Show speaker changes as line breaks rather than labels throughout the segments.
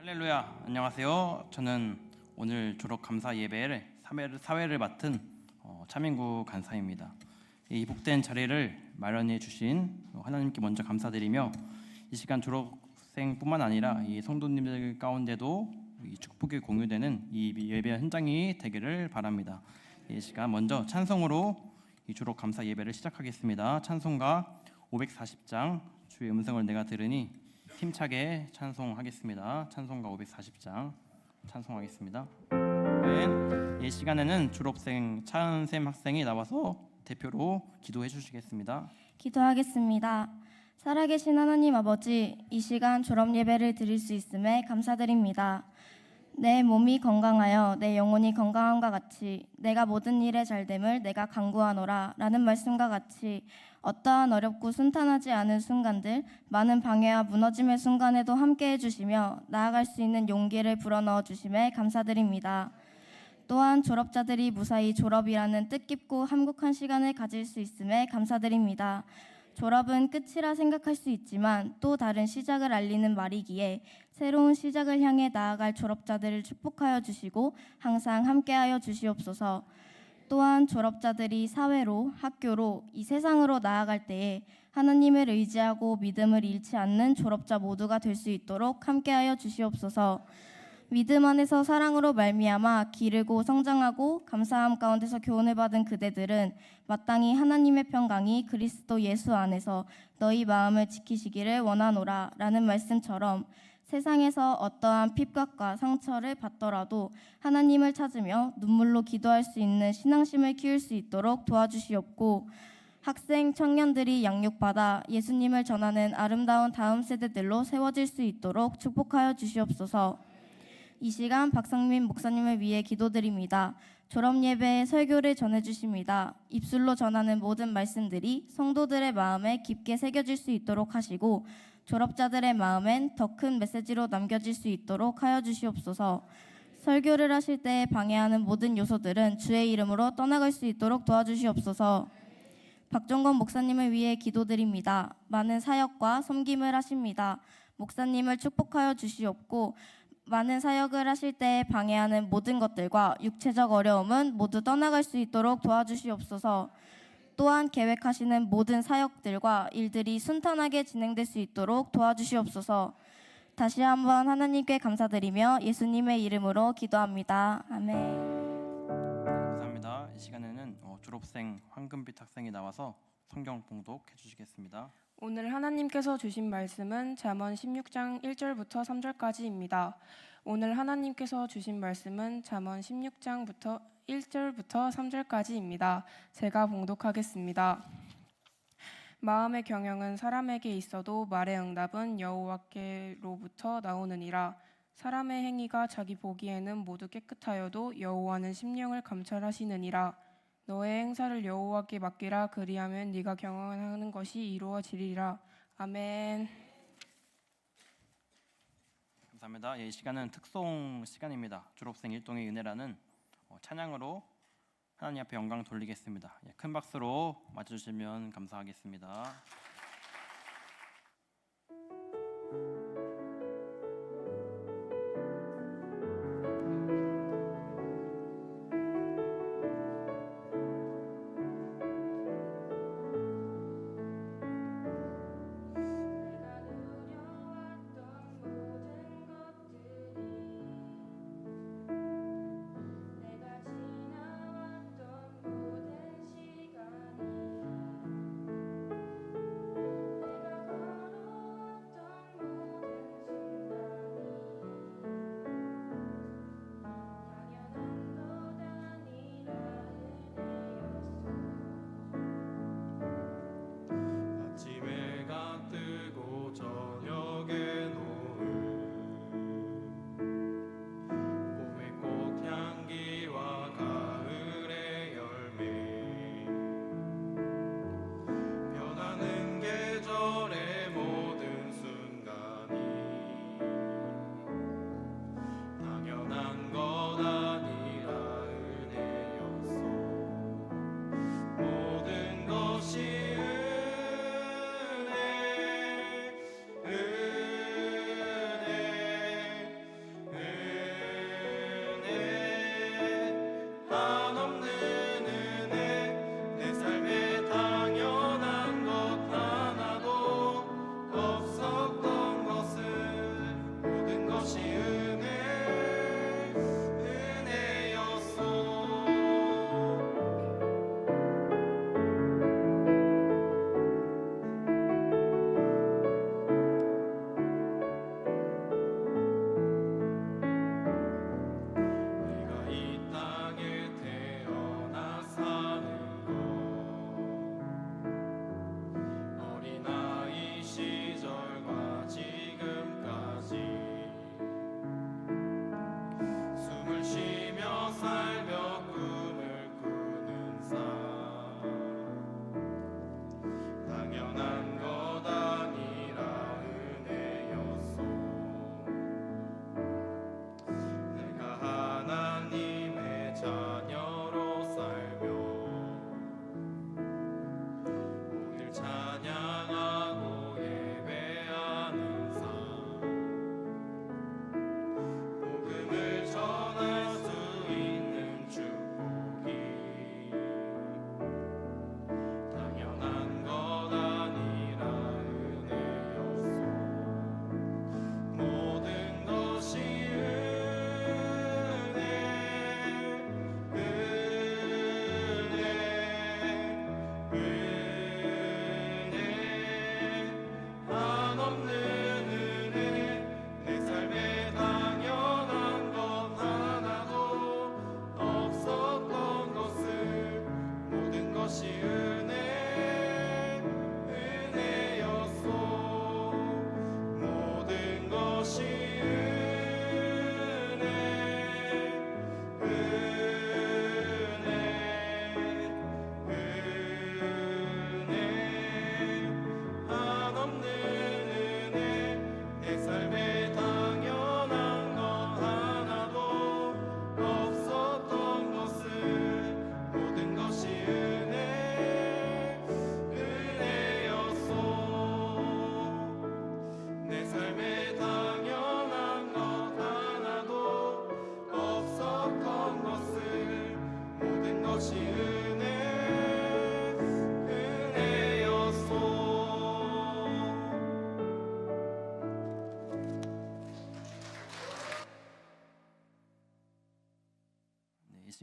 할렐루야, 안녕하세요. 저는 오늘 졸업 감사 예배를 사회를 맡은 차민구 간사입니다. 이 복된 자리를 마련해 주신 하나님께 먼저 감사드리며 이 시간 졸업생뿐만 아니라 이 성도님들 가운데도 이 축복이 공유되는 이 예배 현장이 되기를 바랍니다. 이 시간 먼저 찬송으로 이 졸업 감사 예배를 시작하겠습니다. 찬송가 540장 주의 음성을 내가 들으니 힘차게 찬송하겠습니다. 찬송가 540장 찬송하겠습니다. 이 시간에는 졸업생 차은샘 학생이 나와서 대표로 기도해 주시겠습니다.
기도하겠습니다. 살아계신 하나님 아버지, 이 시간 졸업 예배를 드릴 수 있음에 감사드립니다. 내 몸이 건강하여 내 영혼이 건강함과 같이 내가 모든 일에 잘됨을 내가 간구하노라 라는 말씀과 같이 어떠한 어렵고 순탄하지 않은 순간들, 많은 방해와 무너짐의 순간에도 함께 해주시며 나아갈 수 있는 용기를 불어넣어 주심에 감사드립니다. 또한 졸업자들이 무사히 졸업이라는 뜻깊고 ham국한 시간을 가질 수 있음에 감사드립니다. 졸업은 끝이라 생각할 수 있지만 또 다른 시작을 알리는 말이기에 새로운 시작을 향해 나아갈 졸업자들을 축복하여 주시고 항상 함께하여 주시옵소서. 또한 졸업자들이 사회로, 학교로, 이 세상으로 나아갈 때에 하나님을 의지하고 믿음을 잃지 않는 졸업자 모두가 될 수 있도록 함께하여 주시옵소서. 믿음 안에서 사랑으로 말미암아 기르고 성장하고 감사함 가운데서 교훈을 받은 그대들은 마땅히 하나님의 평강이 그리스도 예수 안에서 너희 마음을 지키시기를 원하노라 라는 말씀처럼 세상에서 어떠한 핍박과 상처를 받더라도 하나님을 찾으며 눈물로 기도할 수 있는 신앙심을 키울 수 있도록 도와주시옵고, 학생, 청년들이 양육받아 예수님을 전하는 아름다운 다음 세대들로 세워질 수 있도록 축복하여 주시옵소서. 이 시간 박상민 목사님을 위해 기도드립니다. 졸업 예배에 설교를 전해주십니다. 입술로 전하는 모든 말씀들이 성도들의 마음에 깊게 새겨질 수 있도록 하시고 졸업자들의 마음엔 더 큰 메시지로 남겨질 수 있도록 하여 주시옵소서. 설교를 하실 때 방해하는 모든 요소들은 주의 이름으로 떠나갈 수 있도록 도와주시옵소서. 박종건 목사님을 위해 기도드립니다. 많은 사역과 섬김을 하십니다. 목사님을 축복하여 주시옵고 많은 사역을 하실 때 방해하는 모든 것들과 육체적 어려움은 모두 떠나갈 수 있도록 도와주시옵소서. 또한 계획하시는 모든 사역들과 일들이 순탄하게 진행될 수 있도록 도와주시옵소서. 다시 한번 하나님께 감사드리며 예수님의 이름으로 기도합니다. 아멘.
감사합니다. 이 시간에는 졸업생 황금빛 학생이 나와서 성경 봉독해 주시겠습니다.
오늘 하나님께서 주신 말씀은 잠언 16장 1절부터 3절까지입니다. 오늘 하나님께서 주신 말씀은 잠언 16장부터 1절부터 3절까지입니다. 제가 봉독하겠습니다. 마음의 경영은 사람에게 있어도 말의 응답은 여호와께로부터 나오느니라. 사람의 행위가 자기 보기에는 모두 깨끗하여도 여호와는 심령을 감찰하시느니라. 너의 행사를 여호와께 맡기라. 그리하면 네가 경영하는 것이 이루어지리라. 아멘.
감사합니다. 이 시간은 특송 시간입니다. 졸업생 일동의 은혜라는 찬양으로 하나님 앞에 영광 돌리겠습니다. 큰 박수로 맞춰주시면 감사하겠습니다.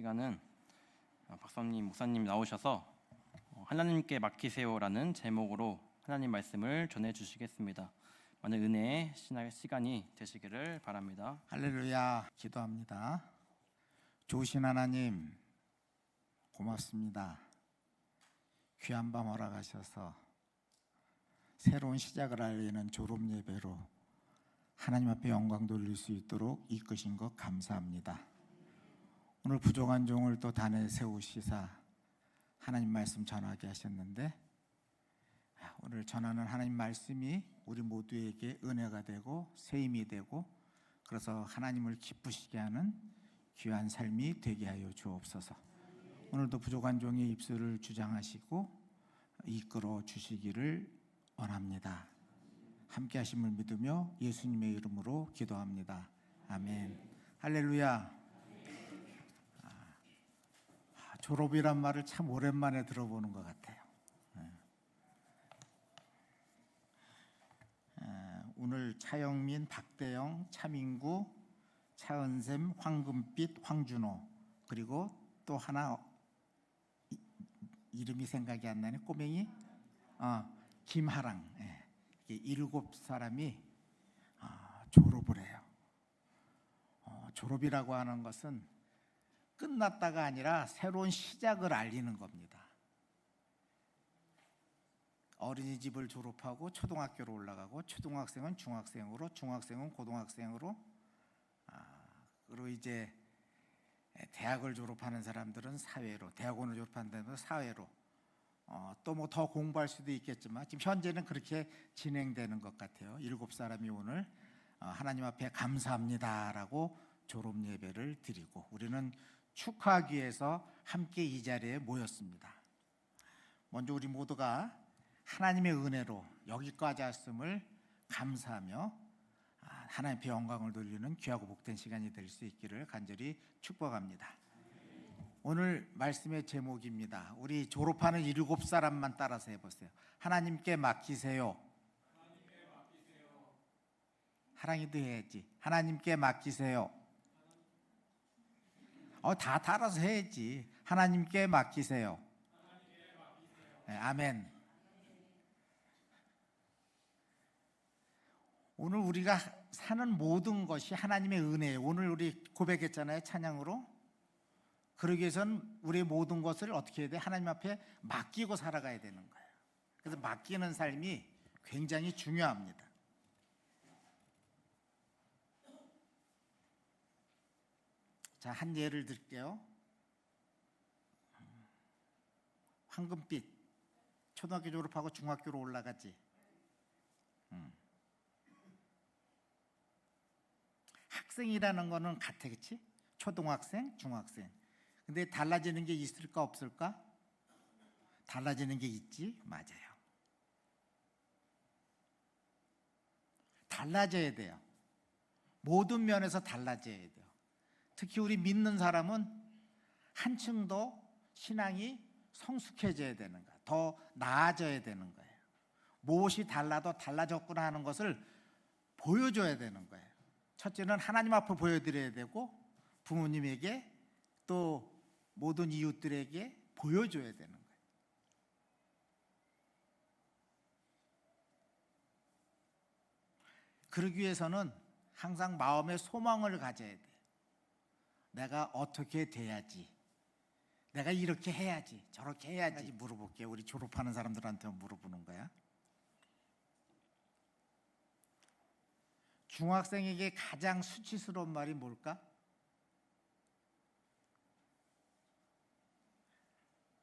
시간은 박사님, 목사님 나오셔서 하나님께 맡기세요라는 제목으로 하나님 말씀을 전해 주시겠습니다. 많은 은혜의 시간이 되시기를 바랍니다.
할렐루야. 기도합니다. 좋으신 하나님 고맙습니다. 귀한 밤 허락하셔서 새로운 시작을 알리는 졸업 예배로 하나님 앞에 영광 돌릴 수 있도록 이끄신 것 감사합니다. 오늘 부족한 종을 또 단에 세우시사 하나님 말씀 전하게 하셨는데, 오늘 전하는 하나님 말씀이 우리 모두에게 은혜가 되고 새 힘이 되고, 그래서 하나님을 기쁘시게 하는 귀한 삶이 되게 하여 주옵소서. 오늘도 부족한 종의 입술을 주장하시고 이끌어 주시기를 원합니다. 함께 하심을 믿으며 예수님의 이름으로 기도합니다. 아멘. 할렐루야. 졸업이란 말을 참 오랜만에 들어보는 것 같아요. 오늘 차영민, 박대영, 차민구, 차은샘, 황금빛, 황준호, 그리고 또 하나 이름이 생각이 안 나네. 꼬맹이 김하랑. 이게 7사람이 졸업을 해요. 졸업이라고 하는 것은 끝났다가 아니라 새로운 시작을 알리는 겁니다. 어린이집을 졸업하고 초등학교로 올라가고, 초등학생은 중학생으로, 중학생은 고등학생으로, 그리고 이제 대학을 졸업하는 사람들은 사회로, 대학원을 졸업하는 사람들은 사회로, 또 뭐 더 공부할 수도 있겠지만 지금 현재는 그렇게 진행되는 것 같아요. 7사람이 오늘 하나님 앞에 감사합니다라고 졸업 예배를 드리고, 우리는 축하하기 위해서 함께 이 자리에 모였습니다. 먼저 우리 모두가 하나님의 은혜로 여기까지 왔음을 감사하며 하나님 앞에 영광을 돌리는 귀하고 복된 시간이 될 수 있기를 간절히 축복합니다. 오늘 말씀의 제목입니다. 우리 졸업하는 7사람만 따라서 해보세요. 하나님께 맡기세요. 하랑이도 해야지. 하나님께 맡기세요. 다 따라서 해야지. 하나님께 맡기세요. 네, 아멘. 오늘 우리가 사는 모든 것이 하나님의 은혜예요. 오늘 우리 고백했잖아요, 찬양으로. 그러기 위해서는 우리의 모든 것을 어떻게 해야 돼? 하나님 앞에 맡기고 살아가야 되는 거예요. 그래서 맡기는 삶이 굉장히 중요합니다. 자, 한 예를 들게요. 황금빛, 초등학교 졸업하고 중학교로 올라가지. 학생이라는 거는 같아, 그렇지? 초등학생, 중학생. 근데 달라지는 게 있을까 없을까? 달라지는 게 있지, 맞아요. 달라져야 돼요. 모든 면에서 달라져야 돼요. 특히 우리 믿는 사람은 한층 더 신앙이 성숙해져야 되는 거예요. 더 나아져야 되는 거예요. 무엇이 달라도 달라졌구나 하는 것을 보여줘야 되는 거예요. 첫째는 하나님 앞에 보여드려야 되고, 부모님에게 또 모든 이웃들에게 보여줘야 되는 거예요. 그러기 위해서는 항상 마음의 소망을 가져야 돼요. 내가 어떻게 돼야지, 내가 이렇게 해야지, 저렇게 해야지. 물어볼게요. 우리 졸업하는 사람들한테 물어보는 거야. 중학생에게 가장 수치스러운 말이 뭘까?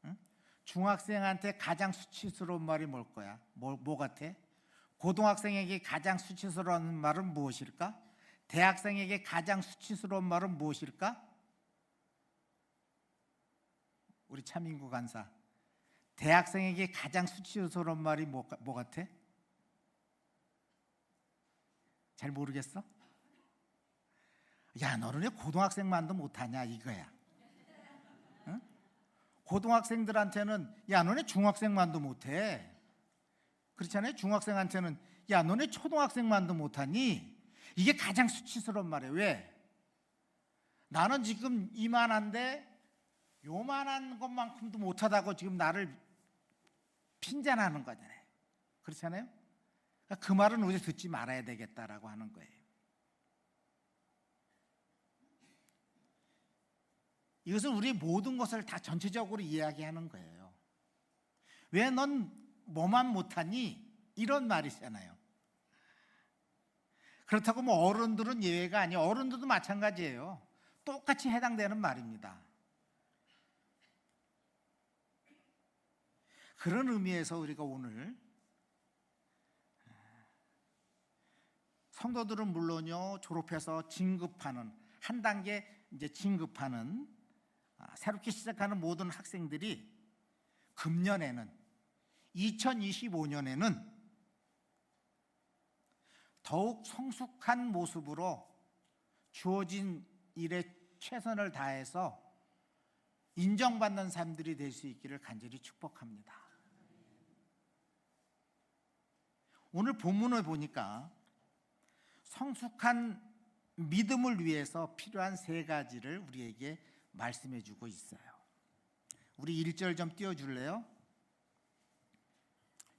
응? 중학생한테 가장 수치스러운 말이 뭘 거야? 뭐 같아? 고등학생에게 가장 수치스러운 말은 무엇일까? 대학생에게 가장 수치스러운 말은 무엇일까? 우리 차민구 간사, 대학생에게 가장 수치스러운 말이 뭐 같아? 잘 모르겠어? 야, 너는 왜 고등학생만도 못하냐 이거야. 응? 고등학생들한테는 야, 너네 중학생만도 못해. 그렇잖아요. 중학생한테는 야, 너네 초등학생만도 못하니. 이게 가장 수치스러운 말이에요. 왜? 나는 지금 이만한데 요만한 것만큼도 못하다고 지금 나를 핀잔하는 거잖아요. 그렇잖아요? 그러니까 그 말은 우리 듣지 말아야 되겠다라고 하는 거예요. 이것은 우리 모든 것을 다 전체적으로 이야기하는 거예요. 왜 넌 뭐만 못하니? 이런 말이잖아요. 그렇다고 뭐 어른들은 예외가 아니에요. 어른들도 마찬가지예요. 똑같이 해당되는 말입니다. 그런 의미에서 우리가 오늘 성도들은 물론요, 졸업해서 진급하는 한 단계 이제 진급하는 새롭게 시작하는 모든 학생들이 금년에는 2025년에는 더욱 성숙한 모습으로 주어진 일에 최선을 다해서 인정받는 삶들이 될 수 있기를 간절히 축복합니다. 오늘 본문을 보니까 성숙한 믿음을 위해서 필요한 세 가지를 우리에게 말씀해 주고 있어요. 우리 1절 좀 띄워줄래요?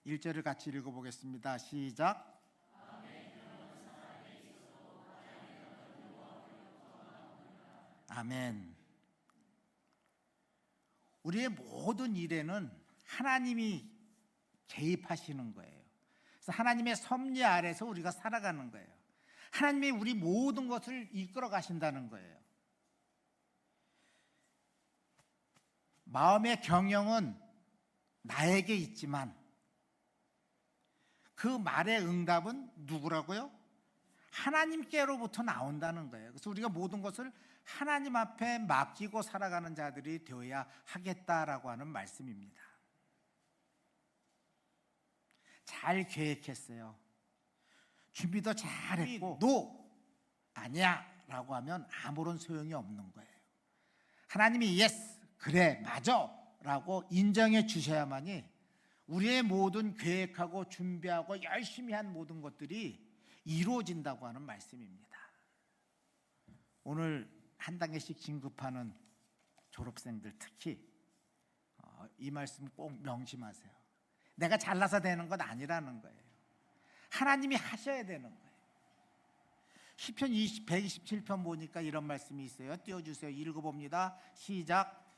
1절을 같이 읽어보겠습니다. 시작. 아멘. 우리의 모든 일에는 하나님이 개입하시는 거예요. 그래서 하나님의 섭리 아래서 우리가 살아가는 거예요. 하나님이 우리 모든 것을 이끌어 가신다는 거예요. 마음의 경영은 나에게 있지만 그 말의 응답은 누구라고요? 하나님께로부터 나온다는 거예요. 그래서 우리가 모든 것을 하나님 앞에 맡기고 살아가는 자들이 되어야 하겠다라고 하는 말씀입니다. 잘 계획했어요. 준비도 잘했고 노 아니야 라고 하면 아무런 소용이 없는 거예요. 하나님이 예스 그래 맞아 라고 인정해 주셔야만이 우리의 모든 계획하고 준비하고 열심히 한 모든 것들이 이루어진다고 하는 말씀입니다. 오늘 한 단계씩 진급하는 졸업생들 특히 이 말씀 꼭 명심하세요. 내가 잘나서 되는 것 아니라는 거예요. 하나님이 하셔야 되는 거예요. 시편 127편 보니까 이런 말씀이 있어요. 띄워주세요. 읽어봅니다. 시작.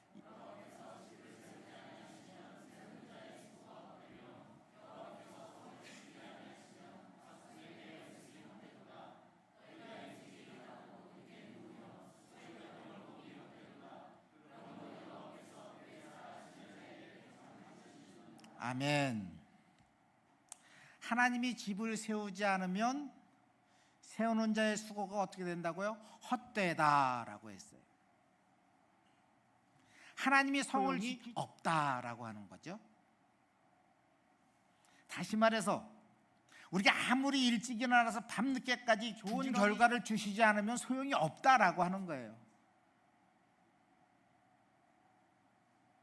아멘. 하나님이 집을 세우지 않으면 세우는 자의 수고가 어떻게 된다고요? 헛되다라고 했어요. 하나님이 성을 지킬 없다라고 하는 거죠. 다시 말해서 우리가 아무리 일찍 일어나서 밤늦게까지 좋은 결과를 주시지 않으면 소용이 없다라고 하는 거예요.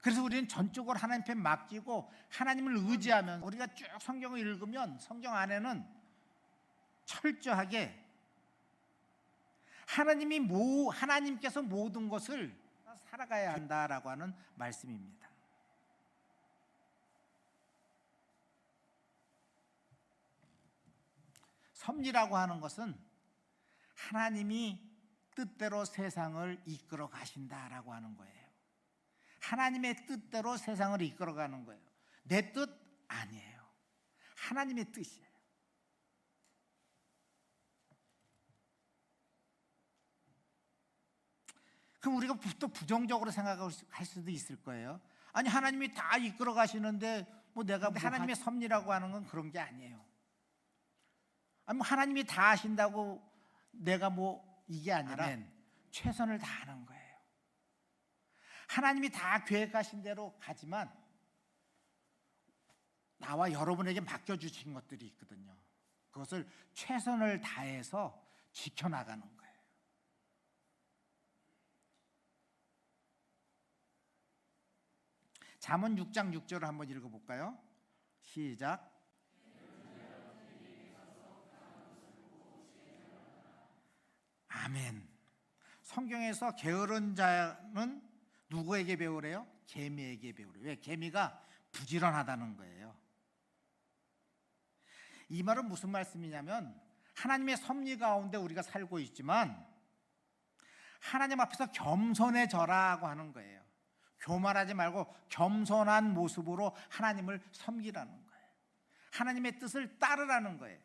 그래서 우리는 전적으로 하나님께 맡기고 하나님을 의지하면 우리가 쭉 성경을 읽으면 성경 안에는 철저하게 하나님께서 모든 것을 살아가야 한다라고 하는 말씀입니다. 섭리라고 하는 것은 하나님이 뜻대로 세상을 이끌어 가신다라고 하는 거예요. 하나님의 뜻대로 세상을 이끌어가는 거예요. 내 뜻 아니에요. 하나님의 뜻이에요. 그럼 우리가 또 부정적으로 생각할 수도 있을 거예요. 아니 하나님이 다 이끌어 가시는데 뭐 내가 하나님의 섭리라고 하는 건 그런 게 아니에요. 아니 뭐 하나님이 다 하신다고 내가 뭐 이게 아니라 최선을 다하는 거예요. 하나님이 다 계획하신 대로 가지만 나와 여러분에게 맡겨주신 것들이 있거든요. 그것을 최선을 다해서 지켜나가는 거예요. 잠언 6장 6절을 한번 읽어볼까요? 시작. 아멘. 성경에서 게으른 자는 누구에게 배우래요? 개미에게 배우래요. 왜? 개미가 부지런하다는 거예요. 이 말은 무슨 말씀이냐면 하나님의 섭리 가운데 우리가 살고 있지만 하나님 앞에서 겸손해져라고 하는 거예요. 교만하지 말고 겸손한 모습으로 하나님을 섬기라는 거예요. 하나님의 뜻을 따르라는 거예요.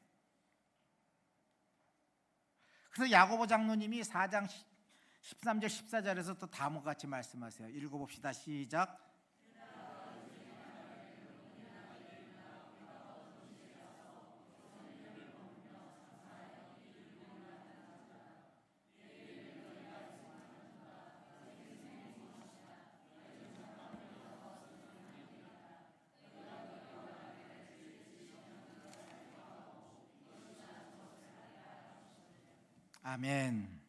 그래서 야고보 장로님이 4장 13절 14절에서 또 다음과 같이 말씀하세요. 읽어봅시다. 시작. 아멘.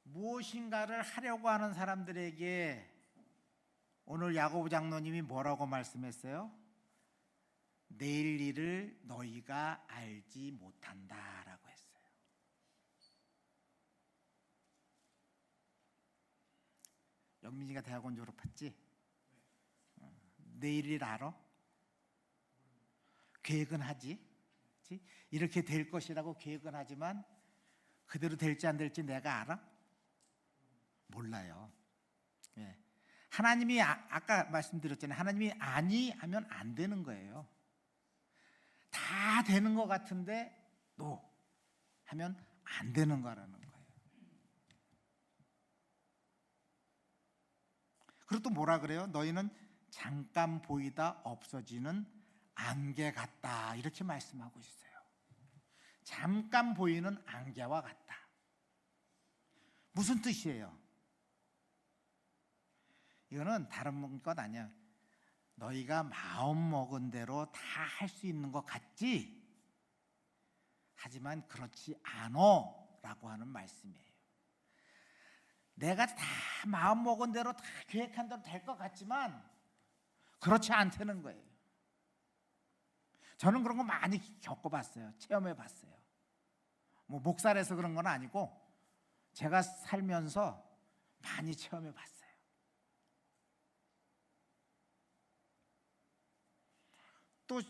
무엇인가를 하려고 하는 사람들에게 오늘 야고보 장로님이 뭐라고 말씀했어요? 내일 일을 너희가 알지 못한다라고 했어요. 영민이가 대학원 졸업했지? 내일 일 알아? 계획은 하지? 이렇게 될 것이라고 계획은 하지만 그대로 될지 안 될지 내가 알아? 몰라요. 예. 하나님이 아까 말씀드렸잖아요. 하나님이 아니 하면 안 되는 거예요. 다 되는 것 같은데 노 하면 안 되는 거라는 거예요. 그리고 또 뭐라 그래요? 너희는 잠깐 보이다 없어지는 안개 같다 이렇게 말씀하고 있어요. 잠깐 보이는 안개와 같다. 무슨 뜻이에요? 이거는 다른 것 아니야. 너희가 마음 먹은 대로 다 할 수 있는 것 같지? 하지만 그렇지 않어라고 하는 말씀이에요. 내가 다 마음 먹은 대로 다 계획한 대로 될 것 같지만 그렇지 않다는 거예요. 저는 그런 거 많이 겪어봤어요. 체험해봤어요. 뭐 목살에서 그런 건 아니고 제가 살면서 많이 체험해봤어요. 또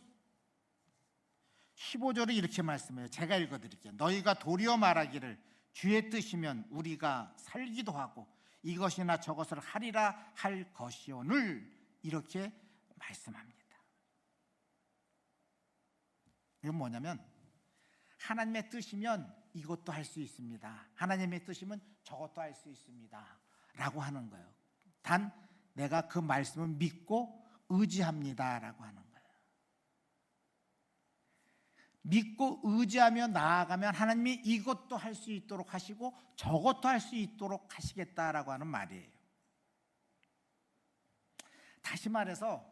15절에 이렇게 말씀해요. 제가 읽어드릴게요. 너희가 도리어 말하기를 주의 뜻이면 우리가 살기도 하고 이것이나 저것을 하리라 할 것이오늘 이렇게 말씀합니다. 이건 뭐냐면 하나님의 뜻이면 이것도 할 수 있습니다. 하나님의 뜻이면 저것도 할 수 있습니다. 라고 하는 거예요. 단 내가 그 말씀을 믿고 의지합니다. 라고 하는 거예요. 믿고 의지하며 나아가면 하나님이 이것도 할 수 있도록 하시고 저것도 할 수 있도록 하시겠다라고 하는 말이에요. 다시 말해서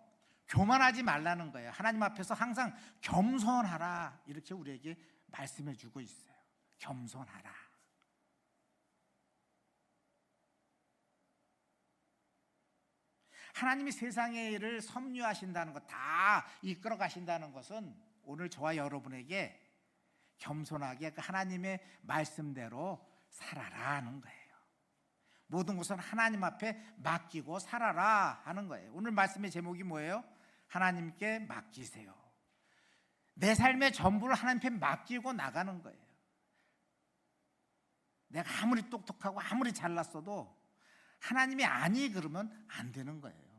교만하지 말라는 거예요. 하나님 앞에서 항상 겸손하라 이렇게 우리에게 말씀해 주고 있어요. 겸손하라. 하나님이 세상의 일을 섭리하신다는 것, 다 이끌어 가신다는 것은 오늘 저와 여러분에게 겸손하게 그 하나님의 말씀대로 살아라 하는 거예요. 모든 것은 하나님 앞에 맡기고 살아라 하는 거예요. 오늘 말씀의 제목이 뭐예요? 하나님께 맡기세요. 내 삶의 전부를 하나님께 맡기고 나가는 거예요. 내가 아무리 똑똑하고 아무리 잘났어도 하나님이 아니 그러면 안 되는 거예요.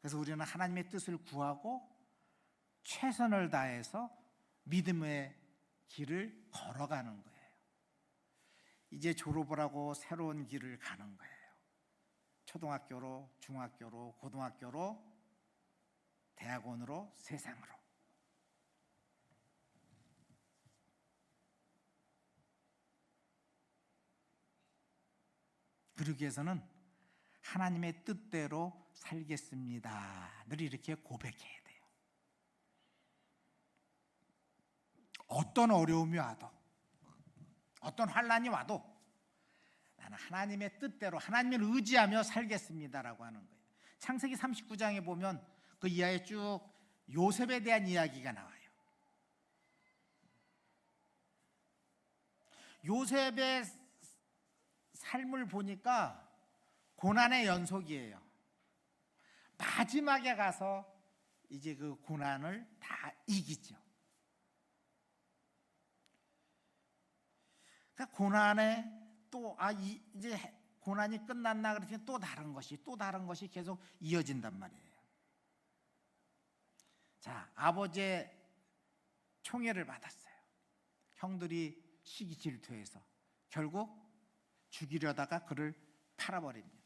그래서 우리는 하나님의 뜻을 구하고 최선을 다해서 믿음의 길을 걸어가는 거예요. 이제 졸업을 하고 새로운 길을 가는 거예요. 초등학교로, 중학교로, 고등학교로, 대학원으로, 세상으로. 그러기 위해서는 하나님의 뜻대로 살겠습니다. 늘 이렇게 고백해야 돼요. 어떤 어려움이 와도, 어떤 환난이 와도 나는 하나님의 뜻대로 하나님을 의지하며 살겠습니다라고 하는 거예요. 창세기 39장에 보면 그 이하에 쭉 요셉에 대한 이야기가 나와요. 요셉의 삶을 보니까 고난의 연속이에요. 마지막에 가서 이제 그 고난을 다 이기죠. 그러니까 고난에 또 이제 고난이 끝났나 그랬더니 또 다른 것이 계속 이어진단 말이에요. 자, 아버지의 총애를 받았어요. 형들이 시기 질투해서 결국 죽이려다가 그를 팔아버립니다.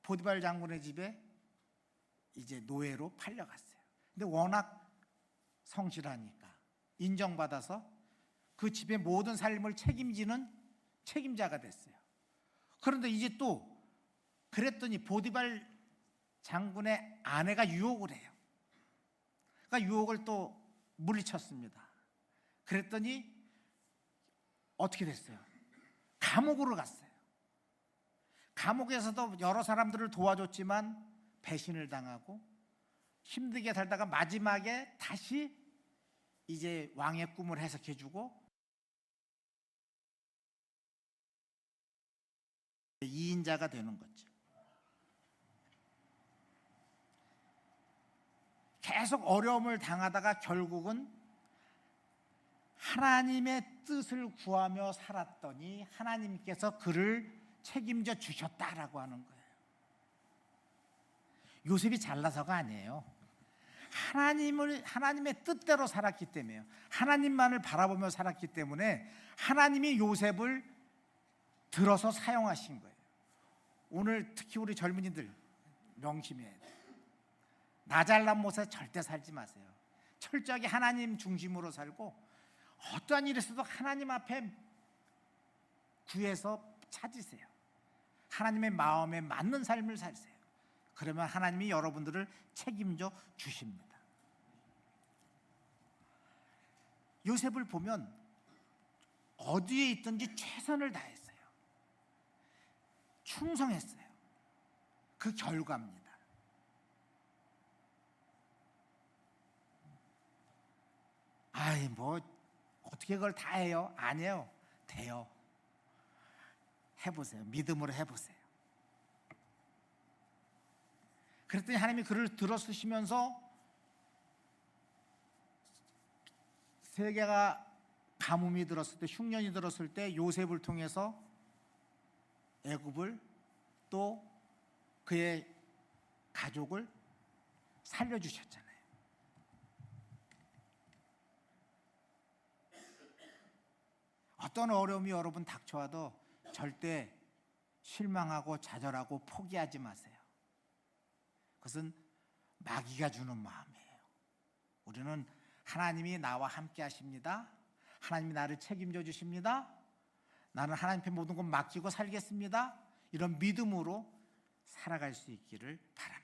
보디발 장군의 집에 이제 노예로 팔려갔어요. 근데 워낙 성실하니까 인정받아서 그 집의 모든 삶을 책임지는 책임자가 됐어요. 그런데 이제 또 그랬더니 보디발 장군의 아내가 유혹을 해요. 그러니까 유혹을 또 물리쳤습니다. 그랬더니 어떻게 됐어요? 감옥으로 갔어요. 감옥에서도 여러 사람들을 도와줬지만 배신을 당하고 힘들게 살다가 마지막에 다시 이제 왕의 꿈을 해석해주고 2인자가 되는 거죠. 계속 어려움을 당하다가 결국은 하나님의 뜻을 구하며 살았더니 하나님께서 그를 책임져 주셨다라고 하는 거예요. 요셉이 잘나서가 아니에요. 하나님의 뜻대로 살았기 때문에요. 하나님만을 바라보며 살았기 때문에 하나님이 요셉을 들어서 사용하신 거예요. 오늘 특히 우리 젊은이들 명심해야 돼요. 나 잘난 모습에 절대 살지 마세요. 철저하게 하나님 중심으로 살고 어떠한 일이 있어도 하나님 앞에 구해서 찾으세요. 하나님의 마음에 맞는 삶을 사세요. 그러면 하나님이 여러분들을 책임져 주십니다. 요셉을 보면 어디에 있든지 최선을 다했어요. 충성했어요. 그 결과입니다. 뭐 어떻게 그걸 다 해요? 아니에요. 돼요. 해보세요. 믿음으로 해보세요. 그랬더니 하나님이 그를 들어쓰시면서 세계가 가뭄이 들었을 때, 흉년이 들었을 때 요셉을 통해서 애굽을 또 그의 가족을 살려주셨잖아요. 어떤 어려움이 여러분 닥쳐와도 절대 실망하고 좌절하고 포기하지 마세요. 그것은 마귀가 주는 마음이에요. 우리는 하나님이 나와 함께 하십니다. 하나님이 나를 책임져 주십니다. 나는 하나님께 모든 것 맡기고 살겠습니다. 이런 믿음으로 살아갈 수 있기를 바랍니다.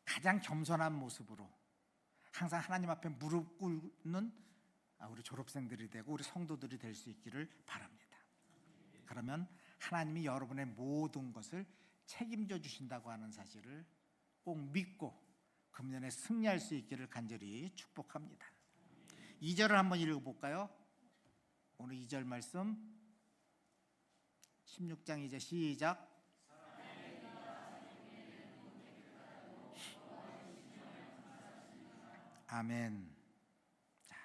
가장 겸손한 모습으로 항상 하나님 앞에 무릎 꿇는 우리 졸업생들이 되고 우리 성도들이 될 수 있기를 바랍니다. 그러면 하나님이 여러분의 모든 것을 책임져 주신다고 하는 사실을 꼭 믿고 금년에 승리할 수 있기를 간절히 축복합니다. 2절을 한번 읽어볼까요? 오늘 2절 말씀 16장 이제 시작. 아멘. 자,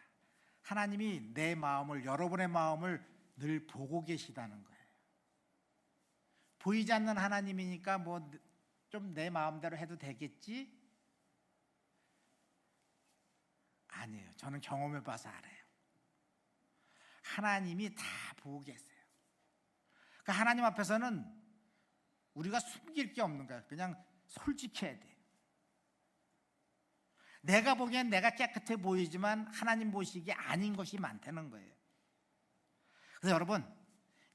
하나님이 내 마음을, 여러분의 마음을 늘 보고 계시다는 거예요. 보이지 않는 하나님이니까 뭐 좀 내 마음대로 해도 되겠지? 아니에요. 저는 경험해 봐서 알아요. 하나님이 다 보고 계세요. 그러니까 하나님 앞에서는 우리가 숨길 게 없는 거예요. 그냥 솔직해야 돼요. 내가 보기엔 내가 깨끗해 보이지만 하나님 보시기에 아닌 것이 많다는 거예요. 그래서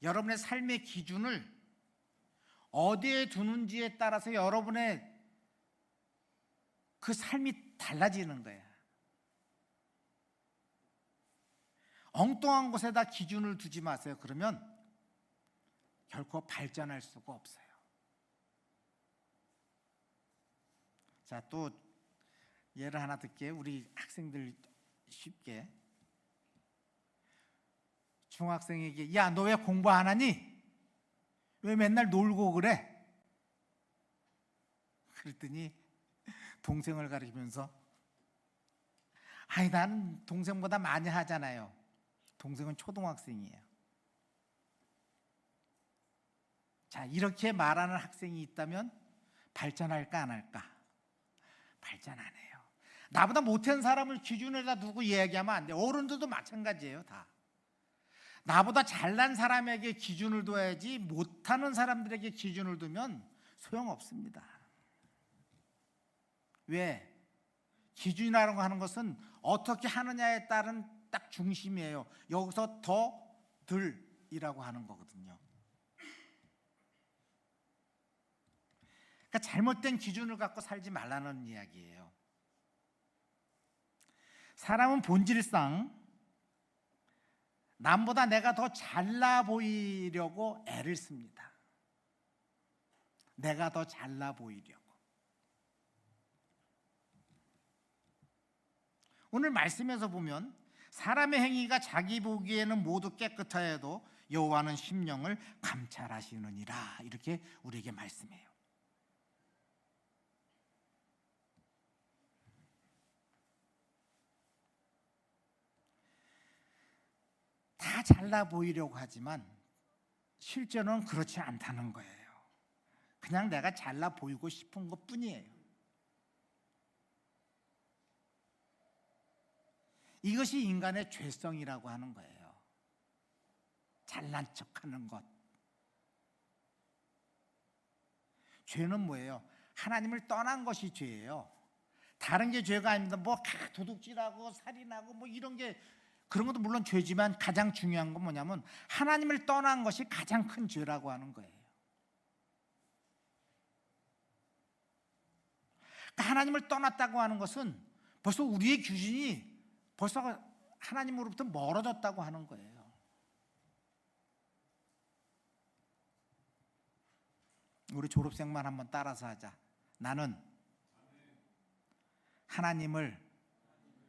여러분의 삶의 기준을 어디에 두는지에 따라서 여러분의 그 삶이 달라지는 거예요. 엉뚱한 곳에다 기준을 두지 마세요. 그러면 결코 발전할 수가 없어요. 자, 또 예를 하나 들게요. 우리 학생들 쉽게. 중학생에게 야, 너 왜 공부 안 하니? 왜 맨날 놀고 그래? 그랬더니 동생을 가리키면서 아니, 나는 동생보다 많이 하잖아요. 동생은 초등학생이에요. 자, 이렇게 말하는 학생이 있다면 발전할까 안 할까? 발전 안 해요. 나보다 못한 사람을 기준에다 두고 이야기하면 안 돼요. 어른들도 마찬가지예요. 다. 나보다 잘난 사람에게 기준을 둬야지 못하는 사람들에게 기준을 두면 소용없습니다. 왜? 기준이라고 하는 것은 어떻게 하느냐에 따른 딱 중심이에요. 여기서 더 들이라고 하는 거거든요. 그러니까 잘못된 기준을 갖고 살지 말라는 이야기예요. 사람은 본질상 남보다 내가 더 잘나 보이려고 애를 씁니다. 내가 더 잘나 보이려고. 오늘 말씀에서 보면 사람의 행위가 자기 보기에는 모두 깨끗하여도 여호와는 심령을 감찰하시느니라, 이렇게 우리에게 말씀해요. 다 잘나 보이려고 하지만 실제로는 그렇지 않다는 거예요. 그냥 내가 잘나 보이고 싶은 것뿐이에요. 이것이 인간의 죄성이라고 하는 거예요. 잘난 척하는 것. 죄는 뭐예요? 하나님을 떠난 것이 죄예요. 다른 게 죄가 아닙니다. 뭐 도둑질하고 살인하고 뭐 이런 게, 그런 것도 물론 죄지만 가장 중요한 건 뭐냐면 하나님을 떠난 것이 가장 큰 죄라고 하는 거예요. 그러니까 하나님을 떠났다고 하는 것은 벌써 우리의 기준이 벌써 하나님으로부터 멀어졌다고 하는 거예요. 우리 졸업생만 한번 따라서 하자. 나는 하나님을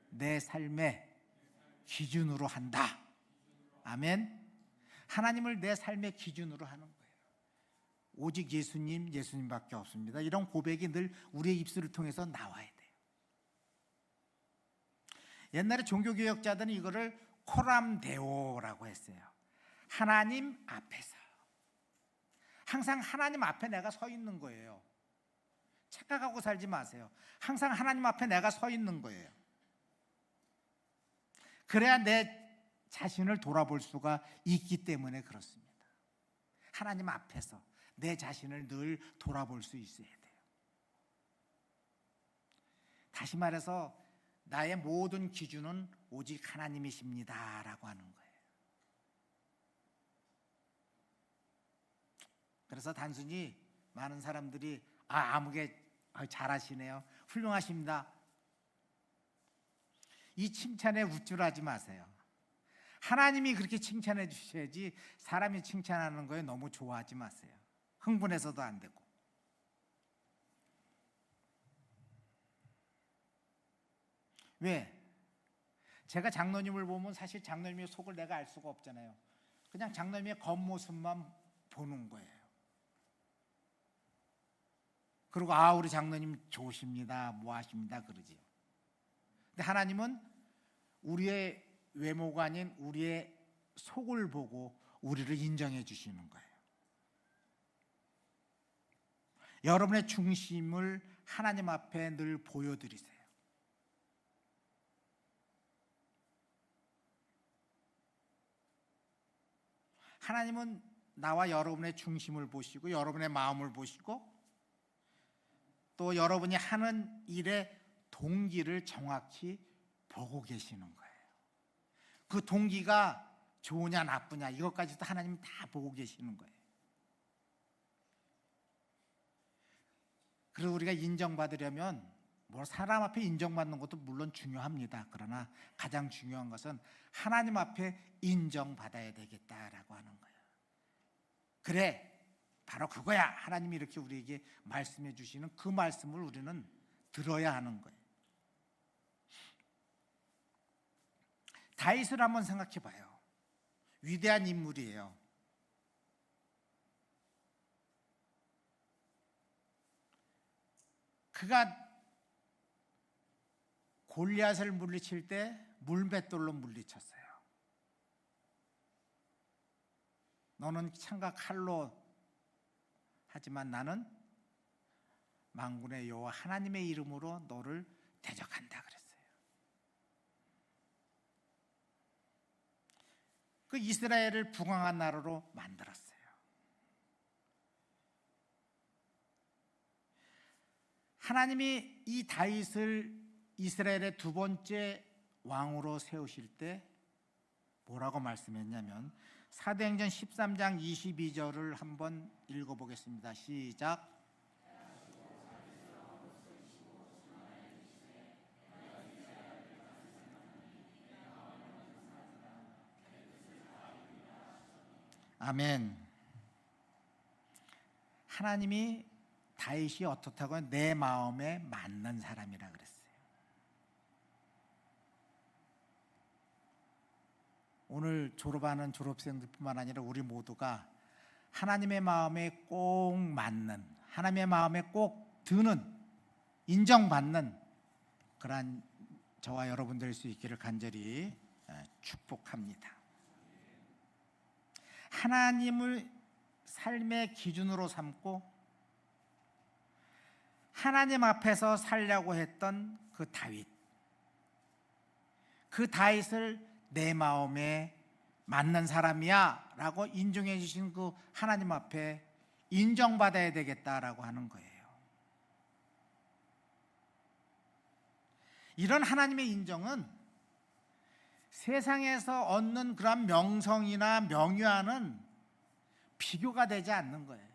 내 삶의 기준으로 한다. 아멘. 하나님을 내 삶의 기준으로 하는 거예요. 오직 예수님밖에 없습니다. 이런 고백이 늘 우리의 입술을 통해서 나와야 돼요. 옛날에 종교개혁자들은 이거를 코람데오라고 했어요. 하나님 앞에서. 항상 하나님 앞에 내가 서 있는 거예요. 착각하고 살지 마세요. 항상 하나님 앞에 내가 서 있는 거예요. 그래야 내 자신을 돌아볼 수가 있기 때문에 그렇습니다. 하나님 앞에서 내 자신을 늘 돌아볼 수 있어야 돼요. 다시 말해서 나의 모든 기준은 오직 하나님이십니다라고 하는 거예요. 그래서 단순히 많은 사람들이 아무개 잘하시네요, 훌륭하십니다, 이 칭찬에 우쭐하지 마세요. 하나님이 그렇게 칭찬해 주셔야지 사람이 칭찬하는 거에 너무 좋아하지 마세요. 흥분해서도 안 되고. 왜? 제가 장로님을 보면 사실 장로님의 속을 내가 알 수가 없잖아요. 그냥 장로님의 겉모습만 보는 거예요. 그리고 우리 장로님 좋으십니다, 뭐 하십니다 그러지요. 근데 하나님은 우리의 외모가 아닌 우리의 속을 보고 우리를 인정해 주시는 거예요. 여러분의 중심을 하나님 앞에 늘 보여드리세요. 하나님은 나와 여러분의 중심을 보시고 여러분의 마음을 보시고 또 여러분이 하는 일의 동기를 정확히 보고 계시는 거예요. 그 동기가 좋으냐 나쁘냐 이것까지도 하나님은 다 보고 계시는 거예요. 그리고 우리가 인정받으려면 뭐 사람 앞에 인정받는 것도 물론 중요합니다. 그러나 가장 중요한 것은 하나님 앞에 인정받아야 되겠다라고 하는 거예요. 그래, 바로 그거야. 하나님이 이렇게 우리에게 말씀해 주시는 그 말씀을 우리는 들어야 하는 거예요. 다윗을 한번 생각해 봐요. 위대한 인물이에요. 그가 골리앗을 물리칠 때 물맷돌로 물리쳤어요. 너는 창과 칼로 하지만 나는 만군의 여호와 하나님의 이름으로 너를 대적한다 그랬어요. 그 이스라엘을 부강한 나라로 만들었어요. 하나님이 이 다윗을 이스라엘의 두 번째 왕으로 세우실 때 뭐라고 말씀했냐면 사도행전 13장 22절을 한번 읽어보겠습니다. 시작. 아멘. 하나님이 다윗이 어떻다고 내 마음에 맞는 사람이라 그랬어요. 오늘 졸업하는 졸업생들뿐만 아니라 우리 모두가 하나님의 마음에 꼭 맞는, 하나님의 마음에 꼭 드는, 인정받는 그러한 저와 여러분 될 수 있기를 간절히 축복합니다. 하나님을 삶의 기준으로 삼고 하나님 앞에서 살려고 했던 그 다윗, 그 다윗을 내 마음에 맞는 사람이야 라고 인정해 주신 그 하나님 앞에 인정받아야 되겠다라고 하는 거예요. 이런 하나님의 인정은 세상에서 얻는 그런 명성이나 명예와는 비교가 되지 않는 거예요.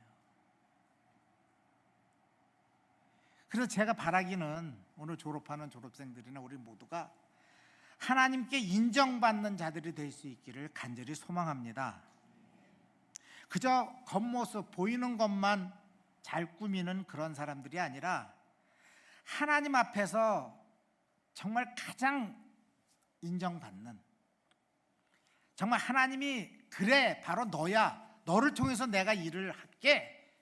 그래서 제가 바라기는 오늘 졸업하는 졸업생들이나 우리 모두가 하나님께 인정받는 자들이 될 수 있기를 간절히 소망합니다. 그저 겉모습 보이는 것만 잘 꾸미는 그런 사람들이 아니라 하나님 앞에서 정말 가장 인정받는, 정말 하나님이 그래 바로 너야, 너를 통해서 내가 일을 할게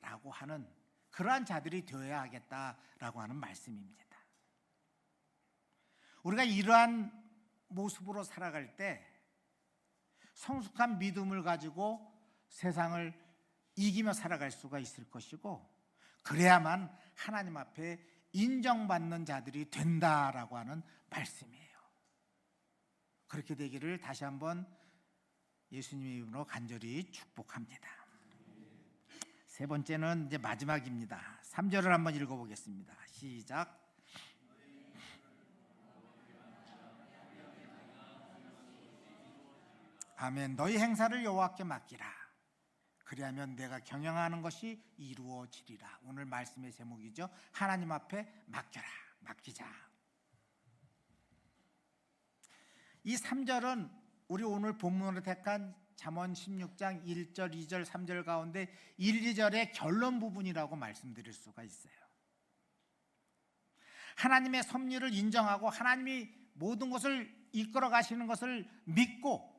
라고 하는 그러한 자들이 되어야 하겠다라고 하는 말씀입니다. 우리가 이러한 모습으로 살아갈 때 성숙한 믿음을 가지고 세상을 이기며 살아갈 수가 있을 것이고, 그래야만 하나님 앞에 인정받는 자들이 된다라고 하는 말씀이에요. 그렇게 되기를 다시 한번 예수님의 이름으로 간절히 축복합니다. 세 번째는 이제 마지막입니다. 3절을 한번 읽어보겠습니다. 시작. 아멘. 너희 행사를 여호와께 맡기라. 그리하면 내가 경영하는 것이 이루어지리라. 오늘 말씀의 제목이죠. 하나님 앞에 맡겨라, 맡기자. 이 3절은 우리 오늘 본문으로 택한 잠언 16장 1절, 2절, 3절 가운데 1, 2절의 결론 부분이라고 말씀드릴 수가 있어요. 하나님의 섭리를 인정하고 하나님이 모든 것을 이끌어 가시는 것을 믿고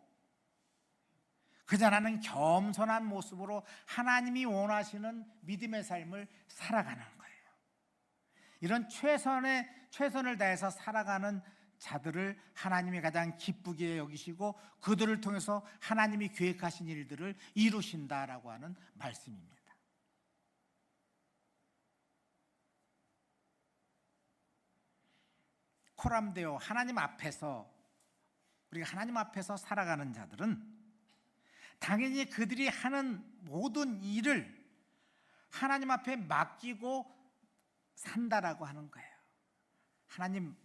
그저 나는 겸손한 모습으로 하나님이 원하시는 믿음의 삶을 살아가는 거예요. 이런 최선을 다해서 살아가는 자들을 하나님이 가장 기쁘게 여기시고 그들을 통해서 하나님이 계획하신 일들을 이루신다라고 하는 말씀입니다. 코람데오, 하나님 앞에서, 우리가 하나님 앞에서 살아가는 자들은 당연히 그들이 하는 모든 일을 하나님 앞에 맡기고 산다라고 하는 거예요. 하나님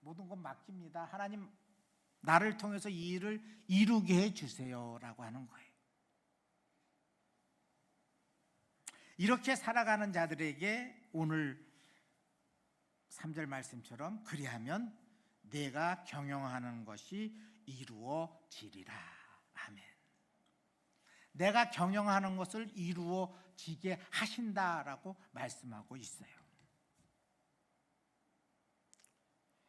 모든 것 맡깁니다. 하나님 나를 통해서 이 일을 이루게 해주세요라고 하는 거예요. 이렇게 살아가는 자들에게 오늘 3절 말씀처럼 그리하면 내가 경영하는 것이 이루어지리라. 아멘. 내가 경영하는 것을 이루어지게 하신다라고 말씀하고 있어요.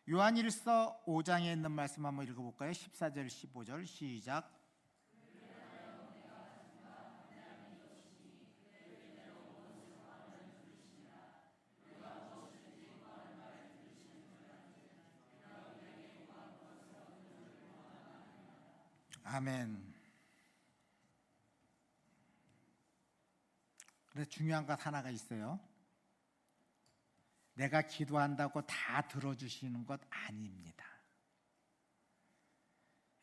요한일서 5장에 있는 말씀 한번 읽어볼까요? 14절 15절 시작. 아멘. 그래서 중요한 것 하나가 있어요. 내가 기도한다고 다 들어주시는 것 아닙니다.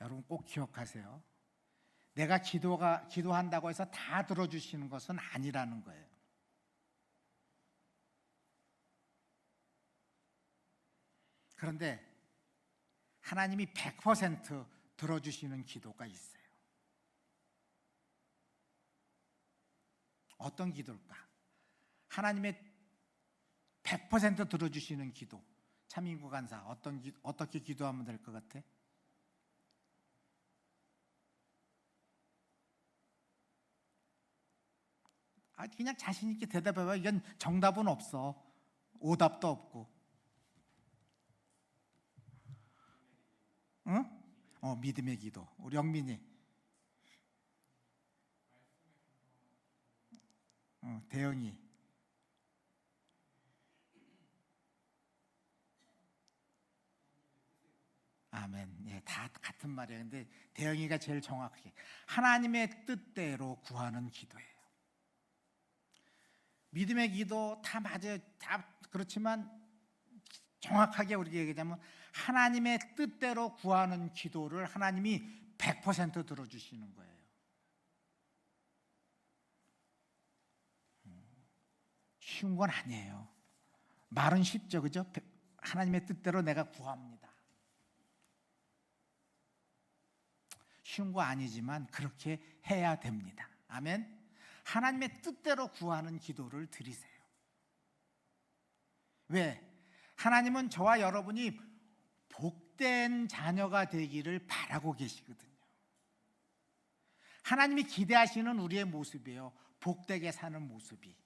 여러분 꼭 기억하세요. 내가 기도한다고 해서 다 들어주시는 것은 아니라는 거예요. 그런데 하나님이 100% 들어주시는 기도가 있어요. 어떤 기도일까? 하나님의 100% 들어주시는 기도. 차민구 간사 어떻게 기도하면 될 것 같아? 그냥 자신 있게 대답해봐. 이건 정답은 없어. 오답도 없고. 응? 믿음의 기도. 우리 영민이. 대영이. 아멘. 예, 다 같은 말이에요. 근데 대영이가 제일 정확하게 하나님의 뜻대로 구하는 기도예요. 믿음의 기도 다 맞아요. 다 그렇지만 정확하게 우리가 얘기하자면 하나님의 뜻대로 구하는 기도를 하나님이 100% 들어주시는 거예요. 쉬운 건 아니에요. 말은 쉽죠, 그죠? 하나님의 뜻대로 내가 구합니다. 쉬운 거 아니지만 그렇게 해야 됩니다. 아멘. 하나님의 뜻대로 구하는 기도를 드리세요. 왜? 하나님은 저와 여러분이 복된 자녀가 되기를 바라고 계시거든요. 하나님이 기대하시는 우리의 모습이에요. 복되게 사는 모습이.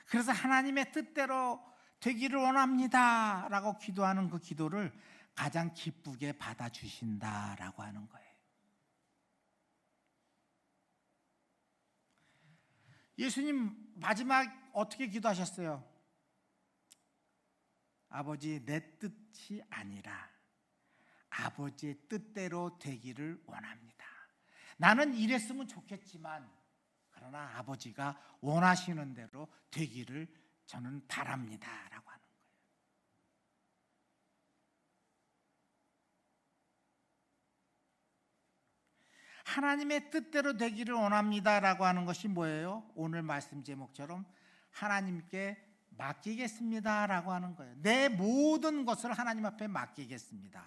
그래서 하나님의 뜻대로 되기를 원합니다 라고 기도하는 그 기도를 가장 기쁘게 받아주신다라고 하는 거예요. 예수님 마지막 어떻게 기도하셨어요? 아버지, 내 뜻이 아니라 아버지의 뜻대로 되기를 원합니다. 나는 이랬으면 좋겠지만 그러나 아버지가 원하시는 대로 되기를 저는 바랍니다 라고 하는 거예요. 하나님의 뜻대로 되기를 원합니다 라고 하는 것이 뭐예요? 오늘 말씀 제목처럼 하나님께 맡기겠습니다 라고 하는 거예요. 내 모든 것을 하나님 앞에 맡기겠습니다.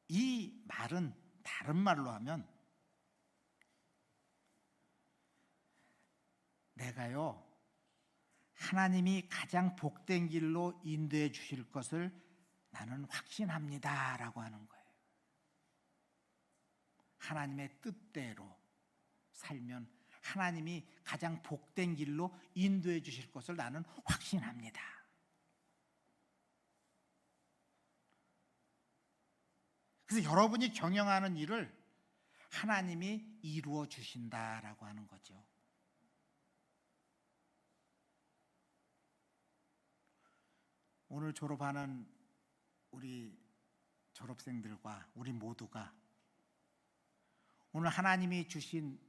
이 말은 다른 말로 하면 내가요 하나님이 가장 복된 길로 인도해 주실 것을 나는 확신합니다 라고 하는 거예요. 하나님의 뜻대로 살면 하나님이 가장 복된 길로 인도해 주실 것을 나는 확신합니다. 그래서 여러분이 경영하는 일을 하나님이 이루어 주신다라고 하는 거죠. 오늘 졸업하는 우리 졸업생들과 우리 모두가 오늘 하나님이 주신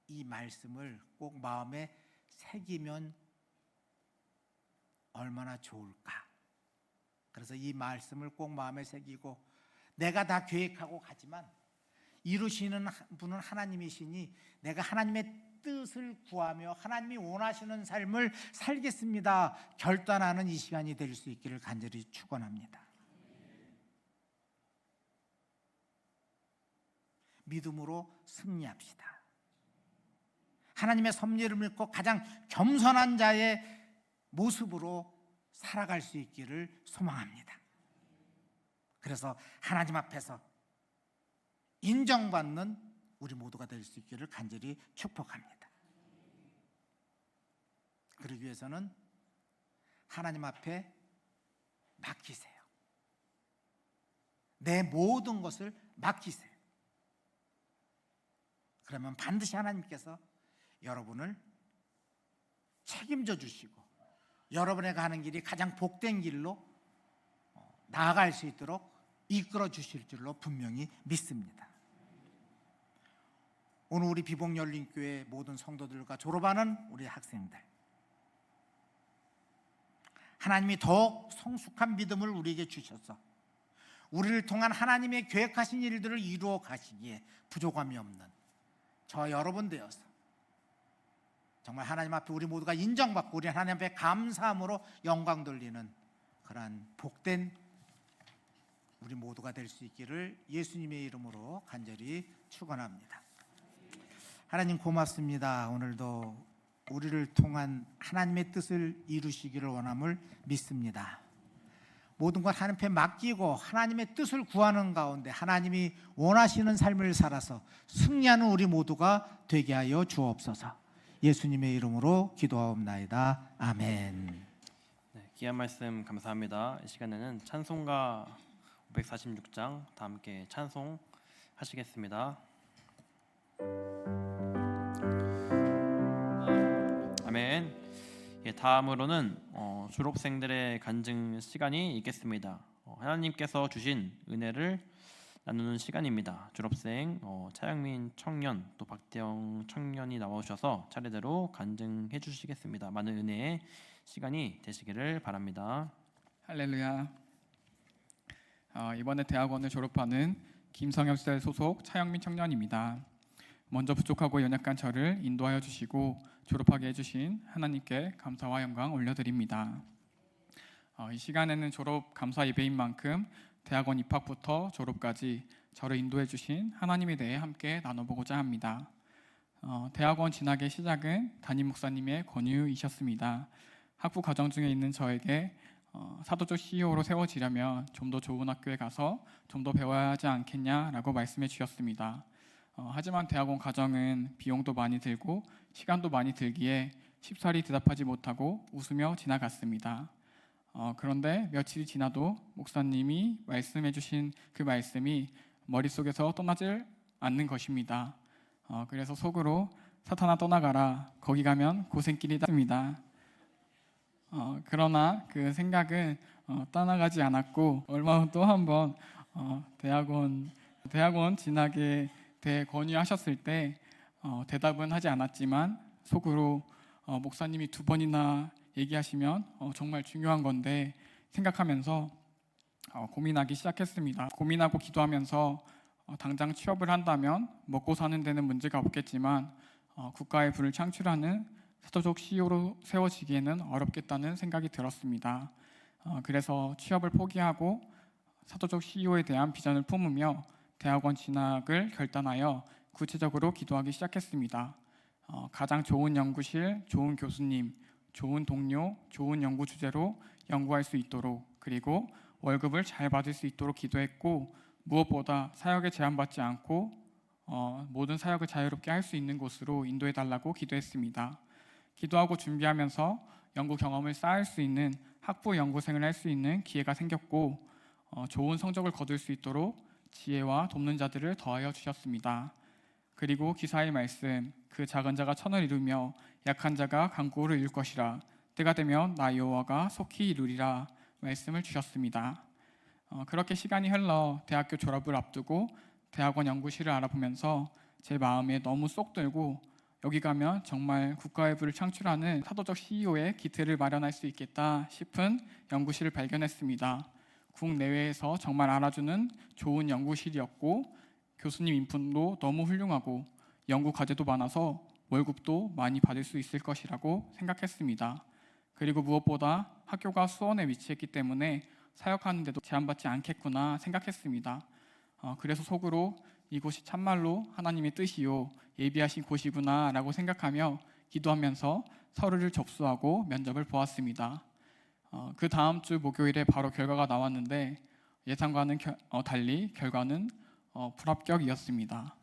이 말씀을 꼭 마음에 새기면 얼마나 좋을까. 그래서 이 말씀을 꼭 마음에 새기고 내가 다 계획하고 가지만 이루시는 분은 하나님이시니 내가 하나님의 뜻을 구하며 하나님이 원하시는 삶을 살겠습니다 결단하는 이 시간이 될 수 있기를 간절히 축원합니다. 믿음으로 승리합시다. 하나님의 섭리를 믿고 가장 겸손한 자의 모습으로 살아갈 수 있기를 소망합니다. 그래서 하나님 앞에서 인정받는 우리 모두가 될 수 있기를 간절히 축복합니다. 그러기 위해서는 하나님 앞에 맡기세요. 내 모든 것을 맡기세요. 그러면 반드시 하나님께서 여러분을 책임져 주시고 여러분의 가는 길이 가장 복된 길로 나아갈 수 있도록 이끌어 주실 줄로 분명히 믿습니다. 오늘 우리 비복열린교회 모든 성도들과 졸업하는 우리 학생들, 하나님이 더욱 성숙한 믿음을 우리에게 주셔서 우리를 통한 하나님의 계획하신 일들을 이루어 가시기에 부족함이 없는 저 여러분 되어서 정말 하나님 앞에 우리 모두가 인정받고 우리 하나님 앞에 감사함으로 영광 돌리는 그러한 복된 우리 모두가 될 수 있기를 예수님의 이름으로 간절히 축원합니다. 하나님 고맙습니다. 오늘도 우리를 통한 하나님의 뜻을 이루시기를 원함을 믿습니다. 모든 것 하나님 앞에 맡기고 하나님의 뜻을 구하는 가운데 하나님이 원하시는 삶을 살아서 승리하는 우리 모두가 되게 하여 주옵소서. 예수님의 이름으로 기도하옵나이다. 아멘.
네, 귀한 말씀 감사합니다. 이 시간에는 찬송가 546장 다 함께 찬송하시겠습니다. 아멘. 예, 다음으로는 졸업생들의 간증 시간이 있겠습니다. 하나님께서 주신 은혜를 나누는 시간입니다. 졸업생 차영민 청년 또 박대영 청년이 나와주셔서 차례대로 간증해 주시겠습니다. 많은 은혜의 시간이 되시기를 바랍니다.
할렐루야. 이번에 대학원을 졸업하는 김성엽세 소속 차영민 청년입니다. 먼저 부족하고 연약한 저를 인도하여 주시고 졸업하게 해주신 하나님께 감사와 영광 올려드립니다. 이 시간에는 졸업 감사 예배인 만큼 대학원 입학부터 졸업까지 저를 인도해 주신 하나님에 대해 함께 나눠보고자 합니다. 대학원 진학의 시작은 담임 목사님의 권유이셨습니다. 학부 과정 중에 있는 저에게 사도적 CEO로 세워지려면 좀 더 좋은 학교에 가서 좀 더 배워야 하지 않겠냐라고 말씀해 주셨습니다. 하지만 대학원 과정은 비용도 많이 들고 시간도 많이 들기에 쉽사리 대답하지 못하고 웃으며 지나갔습니다. 그런데 며칠이 지나도 목사님이 말씀해 주신 그 말씀이 머릿속에서 떠나질 않는 것입니다. 그래서 속으로 사탄아 떠나가라, 거기 가면 고생길이다 습니다. 그러나 그 생각은 떠나가지 않았고 얼마 후 또 한번 대학원 진학에 대해 권유하셨을 때 대답은 하지 않았지만 속으로 목사님이 2번이나 얘기하시면 정말 중요한 건데 생각하면서 고민하기 시작했습니다. 고민하고 기도하면서 당장 취업을 한다면 먹고 사는 데는 문제가 없겠지만 국가의 부를 창출하는 사도적 CEO로 세워지기에는 어렵겠다는 생각이 들었습니다. 그래서 취업을 포기하고 사도적 CEO에 대한 비전을 품으며 대학원 진학을 결단하여 구체적으로 기도하기 시작했습니다. 가장 좋은 연구실, 좋은 교수님, 좋은 동료, 좋은 연구 주제로 연구할 수 있도록, 그리고 월급을 잘 받을 수 있도록 기도했고, 무엇보다 사역에 제한받지 않고 모든 사역을 자유롭게 할 수 있는 곳으로 인도해 달라고 기도했습니다. 기도하고 준비하면서 연구 경험을 쌓을 수 있는 학부 연구생을 할 수 있는 기회가 생겼고, 좋은 성적을 거둘 수 있도록 지혜와 돕는 자들을 더하여 주셨습니다. 그리고 기사의 말씀, 그 작은 자가 천을 이루며 약한 자가 강구를 이룰 것이라, 때가 되면 나 여호와가 속히 이루리라 말씀을 주셨습니다. 그렇게 시간이 흘러 대학교 졸업을 앞두고 대학원 연구실을 알아보면서 제 마음에 너무 쏙 들고 여기 가면 정말 국가의 부를 창출하는 사도적 CEO의 기틀을 마련할 수 있겠다 싶은 연구실을 발견했습니다. 국내외에서 정말 알아주는 좋은 연구실이었고, 교수님 인품도 너무 훌륭하고 연구 과제도 많아서 월급도 많이 받을 수 있을 것이라고 생각했습니다. 그리고 무엇보다 학교가 수원에 위치했기 때문에 사역하는 데도 제한받지 않겠구나 생각했습니다. 그래서 속으로 이곳이 참말로 하나님의 뜻이요 예비하신 곳이구나 라고 생각하며 기도하면서 서류를 접수하고 면접을 보았습니다. 그 다음 주 목요일에 바로 결과가 나왔는데 예상과는 달리 결과는 불합격이었습니다.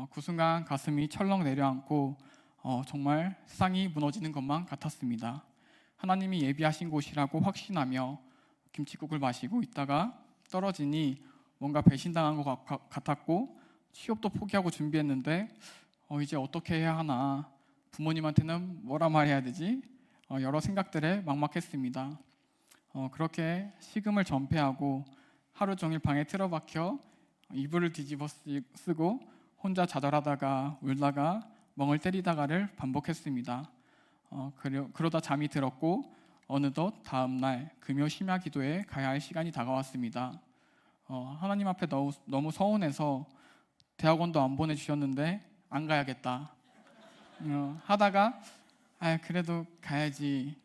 그 순간 가슴이 철렁 내려앉고 정말 세상이 무너지는 것만 같았습니다. 하나님이 예비하신 곳이라고 확신하며 김칫국을 마시고 있다가 떨어지니 뭔가 배신당한 것 같았고 취업도 포기하고 준비했는데 이제 어떻게 해야 하나, 부모님한테는 뭐라 말해야 되지? 여러 생각들에 막막했습니다. 그렇게 식음을 전폐하고 하루 종일 방에 틀어박혀 이불을 뒤집어 쓰고 혼자 좌절하다가 울다가 멍을 때리다가를 반복했습니다. 그러다 잠이 들었고 어느덧 다음 날 금요 심야 기도에 가야 할 시간이 다가왔습니다. 하나님 앞에 너무 서운해서 대학원도 안 보내주셨는데 안 가야겠다 하다가 그래도 가야지,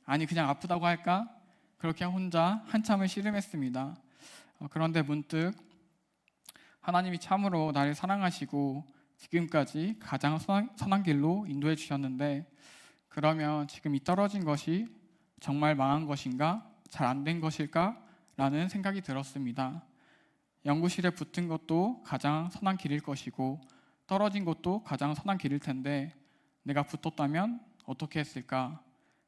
아니 그냥 아프다고 할까? 그렇게 혼자 한참을 씨름했습니다. 그런데 문득 하나님이 참으로 나를 사랑하시고 지금까지 가장 선한 길로 인도해 주셨는데, 그러면 지금 이 떨어진 것이 정말 망한 것인가? 잘 안 된 것일까? 라는 생각이 들었습니다. 연구실에 붙은 것도 가장 선한 길일 것이고 떨어진 것도 가장 선한 길일 텐데 내가 붙었다면 어떻게 했을까?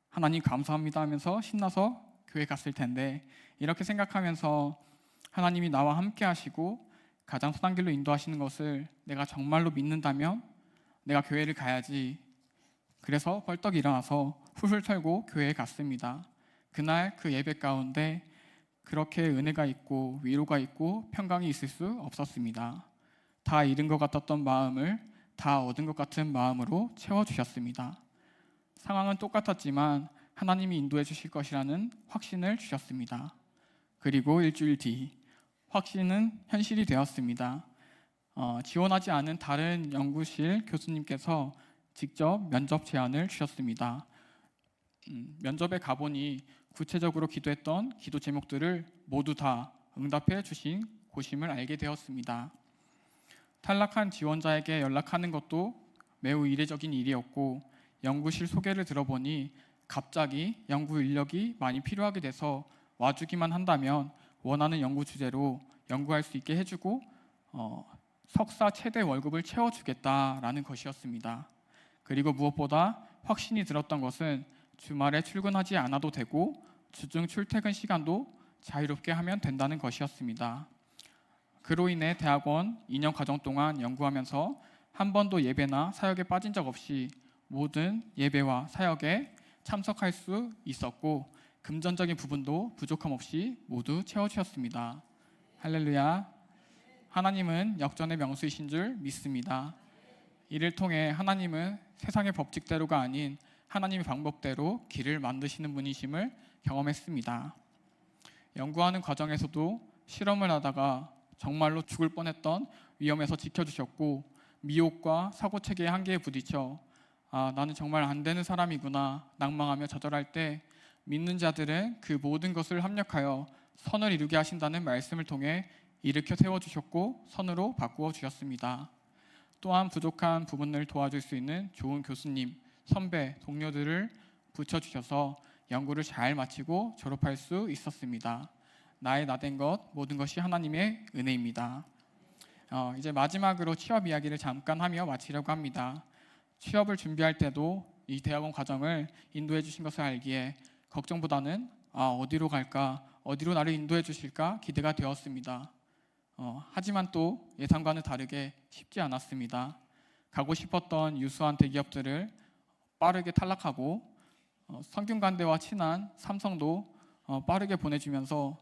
하나님 감사합니다 하면서 신나서 교회 갔을 텐데, 이렇게 생각하면서 하나님이 나와 함께 하시고 가장 선한 길로 인도하시는 것을 내가 정말로 믿는다면 내가 교회를 가야지. 그래서 벌떡 일어나서 훌훌 털고 교회에 갔습니다. 그날 그 예배 가운데 그렇게 은혜가 있고 위로가 있고 평강이 있을 수 없었습니다. 다 잃은 것 같았던 마음을 다 얻은 것 같은 마음으로 채워주셨습니다. 상황은 똑같았지만 하나님이 인도해 주실 것이라는 확신을 주셨습니다. 그리고 일주일 뒤 확신은 현실이 되었습니다. 지원하지 않은 다른 연구실 교수님께서 직접 면접 제안을 주셨습니다. 면접에 가보니 구체적으로 기도했던 기도 제목들을 모두 다 응답해 주신 곳임을 알게 되었습니다. 탈락한 지원자에게 연락하는 것도 매우 이례적인 일이었고, 연구실 소개를 들어보니 갑자기 연구 인력이 많이 필요하게 돼서 와주기만 한다면 원하는 연구 주제로 연구할 수 있게 해주고 석사 최대 월급을 채워주겠다라는 것이었습니다. 그리고 무엇보다 확신이 들었던 것은 주말에 출근하지 않아도 되고 주중 출퇴근 시간도 자유롭게 하면 된다는 것이었습니다. 그로 인해 대학원 2년 과정 동안 연구하면서 한 번도 예배나 사역에 빠진 적 없이 모든 예배와 사역에 참석할 수 있었고 금전적인 부분도 부족함 없이 모두 채워주셨습니다. 할렐루야. 하나님은 역전의 명수이신 줄 믿습니다. 이를 통해 하나님은 세상의 법칙대로가 아닌 하나님의 방법대로 길을 만드시는 분이심을 경험했습니다. 연구하는 과정에서도 실험을 하다가 정말로 죽을 뻔했던 위험에서 지켜주셨고, 미혹과 사고체계의 한계에 부딪혀 나는 정말 안 되는 사람이구나 낭망하며 좌절할 때 믿는 자들은 그 모든 것을 합력하여 선을 이루게 하신다는 말씀을 통해 일으켜 세워주셨고 선으로 바꾸어 주셨습니다. 또한 부족한 부분을 도와줄 수 있는 좋은 교수님, 선배, 동료들을 붙여주셔서 연구를 잘 마치고 졸업할 수 있었습니다. 나의 나된 것 모든 것이 하나님의 은혜입니다. 이제 마지막으로 취업 이야기를 잠깐 하며 마치려고 합니다. 취업을 준비할 때도 이 대학원 과정을 인도해 주신 것을 알기에 걱정보다는 어디로 갈까, 어디로 나를 인도해 주실까 기대가 되었습니다. 하지만 또 예상과는 다르게 쉽지 않았습니다. 가고 싶었던 유수한 대기업들을 빠르게 탈락하고 성균관대와 친한 삼성도 빠르게 보내주면서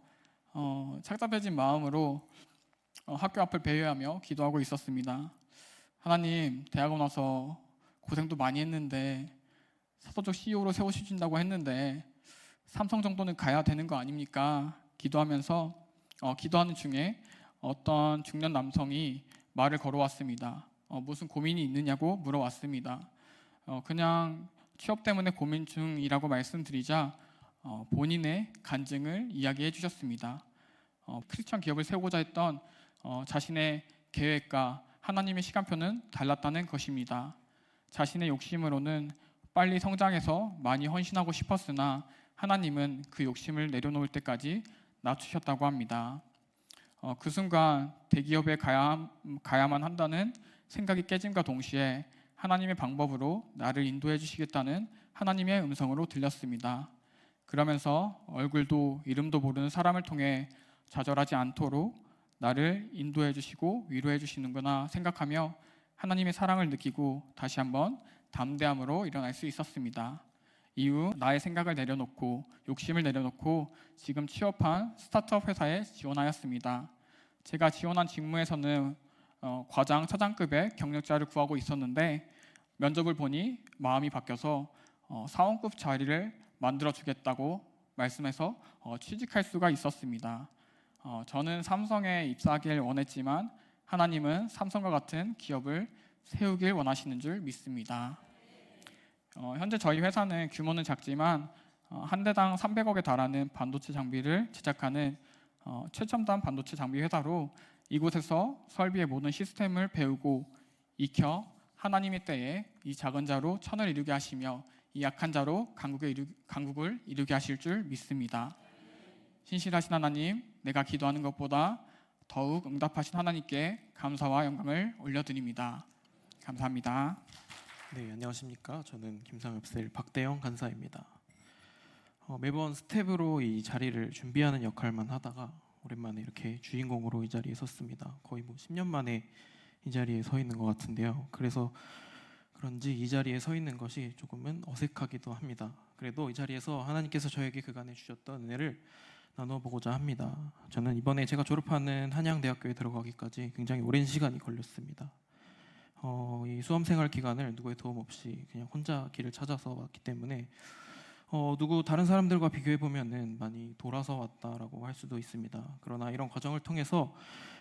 착잡해진 마음으로 학교 앞을 배회하며 기도하고 있었습니다. 하나님, 대학원 와서 고생도 많이 했는데 사도적 CEO로 세우신다고 했는데 삼성 정도는 가야 되는 거 아닙니까? 기도하면서 기도하는 중에 어떤 중년 남성이 말을 걸어왔습니다. 무슨 고민이 있느냐고 물어왔습니다. 그냥 취업 때문에 고민 중이라고 말씀드리자 본인의 간증을 이야기해 주셨습니다. 크리스천 기업을 세우고자 했던 자신의 계획과 하나님의 시간표는 달랐다는 것입니다. 자신의 욕심으로는 빨리 성장해서 많이 헌신하고 싶었으나 하나님은 그 욕심을 내려놓을 때까지 낮추셨다고 합니다. 그 순간 대기업에 가야만 한다는 생각이 깨짐과 동시에 하나님의 방법으로 나를 인도해 주시겠다는 하나님의 음성으로 들렸습니다. 그러면서 얼굴도 이름도 모르는 사람을 통해 좌절하지 않도록 나를 인도해 주시고 위로해 주시는구나 생각하며 하나님의 사랑을 느끼고 다시 한번 담대함으로 일어날 수 있었습니다. 이후 나의 생각을 내려놓고 욕심을 내려놓고 지금 취업한 스타트업 회사에 지원하였습니다. 제가 지원한 직무에서는 과장, 차장급의 경력자를 구하고 있었는데 면접을 보니 마음이 바뀌어서 사원급 자리를 만들어 주겠다고 말씀해서 취직할 수가 있었습니다. 저는 삼성에 입사하길 원했지만 하나님은 삼성과 같은 기업을 세우길 원하시는 줄 믿습니다. 현재 저희 회사는 규모는 작지만 한 대당 300억에 달하는 반도체 장비를 제작하는 최첨단 반도체 장비 회사로 이곳에서 설비의 모든 시스템을 배우고 익혀 하나님의 때에 이 작은 자로 천을 이루게 하시며 이 약한 자로 강국을 이루게 하실 줄 믿습니다. 신실하신 하나님, 내가 기도하는 것보다 더욱 응답하신 하나님께 감사와 영광을 올려드립니다. 감사합니다.
네, 안녕하십니까. 저는 김상엽셀 박대영 간사입니다. 매번 스텝으로 이 자리를 준비하는 역할만 하다가 오랜만에 이렇게 주인공으로 이 자리에 섰습니다. 거의 10년 만에 이 자리에 서 있는 것 같은데요. 그래서 그런지 이 자리에 서 있는 것이 조금은 어색하기도 합니다. 그래도 이 자리에서 하나님께서 저에게 그간에 주셨던 은혜를 나눠보고자 합니다. 저는 이번에 제가 졸업하는 한양대학교에 들어가기까지 굉장히 오랜 시간이 걸렸습니다. 이 수험생활 기간을 누구의 도움 없이 그냥 혼자 길을 찾아서 왔기 때문에 다른 사람들과 비교해 보면은 많이 돌아서 왔다라고 할 수도 있습니다. 그러나 이런 과정을 통해서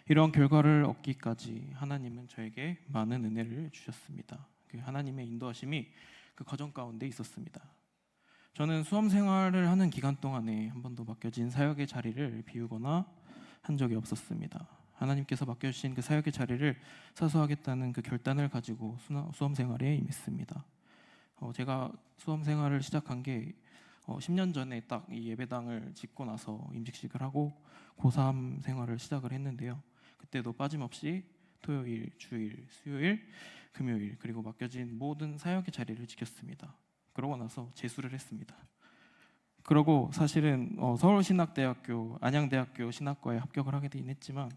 이런 결과를 얻기까지 하나님은 저에게 많은 은혜를 주셨습니다. 그 하나님의 인도하심이 그 과정 가운데 있었습니다. 저는 수험 생활을 하는 기간 동안에 한 번도 맡겨진 사역의 자리를 비우거나 한 적이 없었습니다. 하나님께서 맡겨주신 그 사역의 자리를 사수하겠다는 그 결단을 가지고 수험 생활에 임했습니다. 제가 수험 생활을 시작한 게 10년 전에 딱 이 예배당을 짓고 나서 임직식을 하고 고3 생활을 시작을 했는데요. 그때도 빠짐없이 토요일, 주일, 수요일, 금요일 그리고 맡겨진 모든 사역의 자리를 지켰습니다. 그러고 나서 재수를 했습니다. 그러고 사실은 서울신학대학교, 안양대학교 신학과에 합격을 하게 되긴 했지만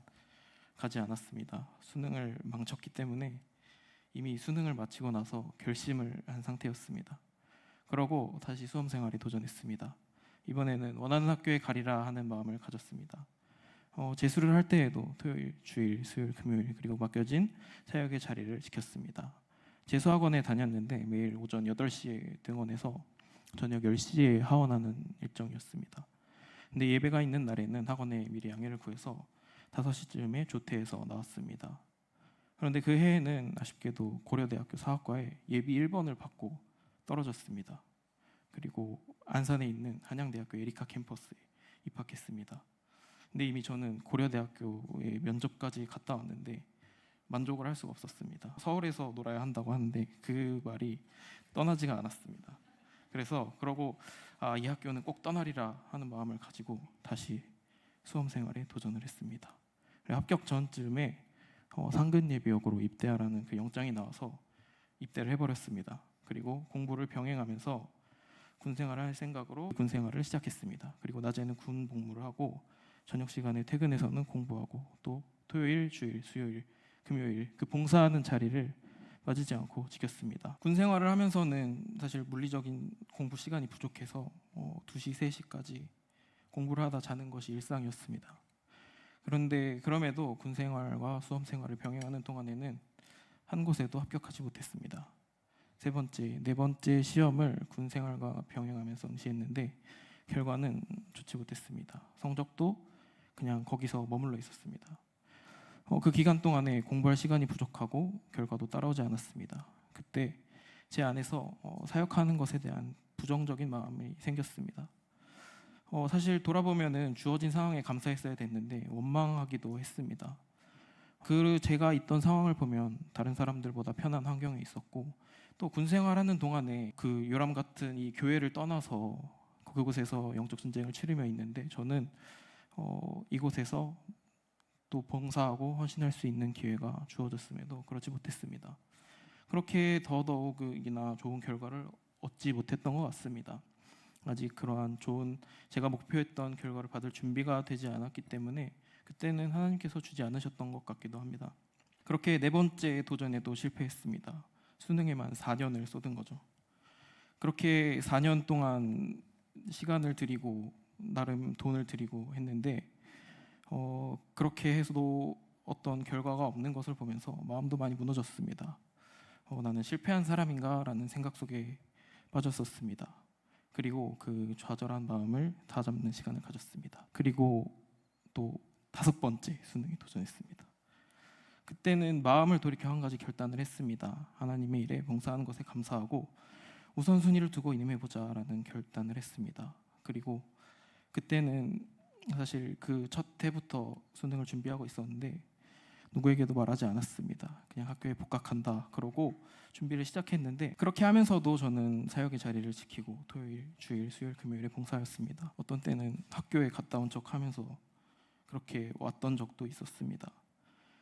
가지 않았습니다. 수능을 망쳤기 때문에 이미 수능을 마치고 나서 결심을 한 상태였습니다. 그러고 다시 수험 생활에 도전했습니다. 이번에는 원하는 학교에 가리라 하는 마음을 가졌습니다. 재수를 할 때에도 토요일, 주일, 수요일, 금요일 그리고 맡겨진 사역의 자리를 지켰습니다. 재수학원에 다녔는데 매일 오전 8시에 등원해서 저녁 10시에 하원하는 일정이었습니다. 근데 예배가 있는 날에는 학원에 미리 양해를 구해서 5시쯤에 조퇴해서 나왔습니다. 그런데 그 해에는 아쉽게도 고려대학교 사학과에 예비 1번을 받고 떨어졌습니다. 그리고 안산에 있는 한양대학교 에리카 캠퍼스에 입학했습니다. 근데 이미 저는 고려대학교에 면접까지 갔다 왔는데 만족을 할 수가 없었습니다. 서울에서 놀아야 한다고 하는데 그 말이 떠나지가 않았습니다. 그러고 이 학교는 꼭 떠나리라 하는 마음을 가지고 다시 수험 생활에 도전을 했습니다. 합격 전쯤에 상근예비역으로 입대하라는 그 영장이 나와서 입대를 해버렸습니다. 그리고 공부를 병행하면서 군생활을 할 생각으로 군생활을 시작했습니다. 그리고 낮에는 군 복무를 하고 저녁 시간에 퇴근해서는 공부하고 또 토요일, 주일, 수요일, 금요일 그 봉사하는 자리를 빠지지 않고 지켰습니다. 군 생활을 하면서는 사실 물리적인 공부 시간이 부족해서 2시, 3시까지 공부를 하다 자는 것이 일상이었습니다. 그런데 그럼에도 군 생활과 수험 생활을 병행하는 동안에는 한 곳에도 합격하지 못했습니다. 3번째, 4번째 시험을 군 생활과 병행하면서 응시했는데 결과는 좋지 못했습니다. 성적도 그냥 거기서 머물러 있었습니다. 그 기간 동안에 공부할 시간이 부족하고 결과도 따라오지 않았습니다. 그때 제 안에서 사역하는 것에 대한 부정적인 마음이 생겼습니다. 사실 돌아보면은 주어진 상황에 감사했어야 됐는데 원망하기도 했습니다. 제가 있던 상황을 보면 다른 사람들보다 편한 환경에 있었고 또 군생활하는 동안에 그 요람 같은 이 교회를 떠나서 그곳에서 영적 전쟁을 치르며 있는데 저는 이곳에서 또 봉사하고 헌신할 수 있는 기회가 주어졌음에도 그렇지 못했습니다. 그렇게 더더욱이나 좋은 결과를 얻지 못했던 것 같습니다. 아직 그러한 좋은 제가 목표했던 결과를 받을 준비가 되지 않았기 때문에 그때는 하나님께서 주지 않으셨던 것 같기도 합니다. 그렇게 네 번째 도전에도 실패했습니다. 수능에만 4년을 쏟은 거죠. 그렇게 4년 동안 시간을 들이고 나름 돈을 들이고 했는데 그렇게 해서도 어떤 결과가 없는 것을 보면서 마음도 많이 무너졌습니다. 나는 실패한 사람인가 라는 생각 속에 빠졌었습니다. 그리고 그 좌절한 마음을 다잡는 시간을 가졌습니다. 그리고 또 5번째 수능에 도전했습니다. 그때는 마음을 돌이켜 한 가지 결단을 했습니다. 하나님의 일에 봉사하는 것에 감사하고 우선순위를 두고 임해보자라는 결단을 했습니다. 그리고 그때는 사실 그 첫 해부터 수능을 준비하고 있었는데 누구에게도 말하지 않았습니다. 그냥 학교에 복학한다 그러고 준비를 시작했는데 그렇게 하면서도 저는 사역의 자리를 지키고 토요일, 주일, 수요일, 금요일에 봉사였습니다. 어떤 때는 학교에 갔다 온 척 하면서 그렇게 왔던 적도 있었습니다.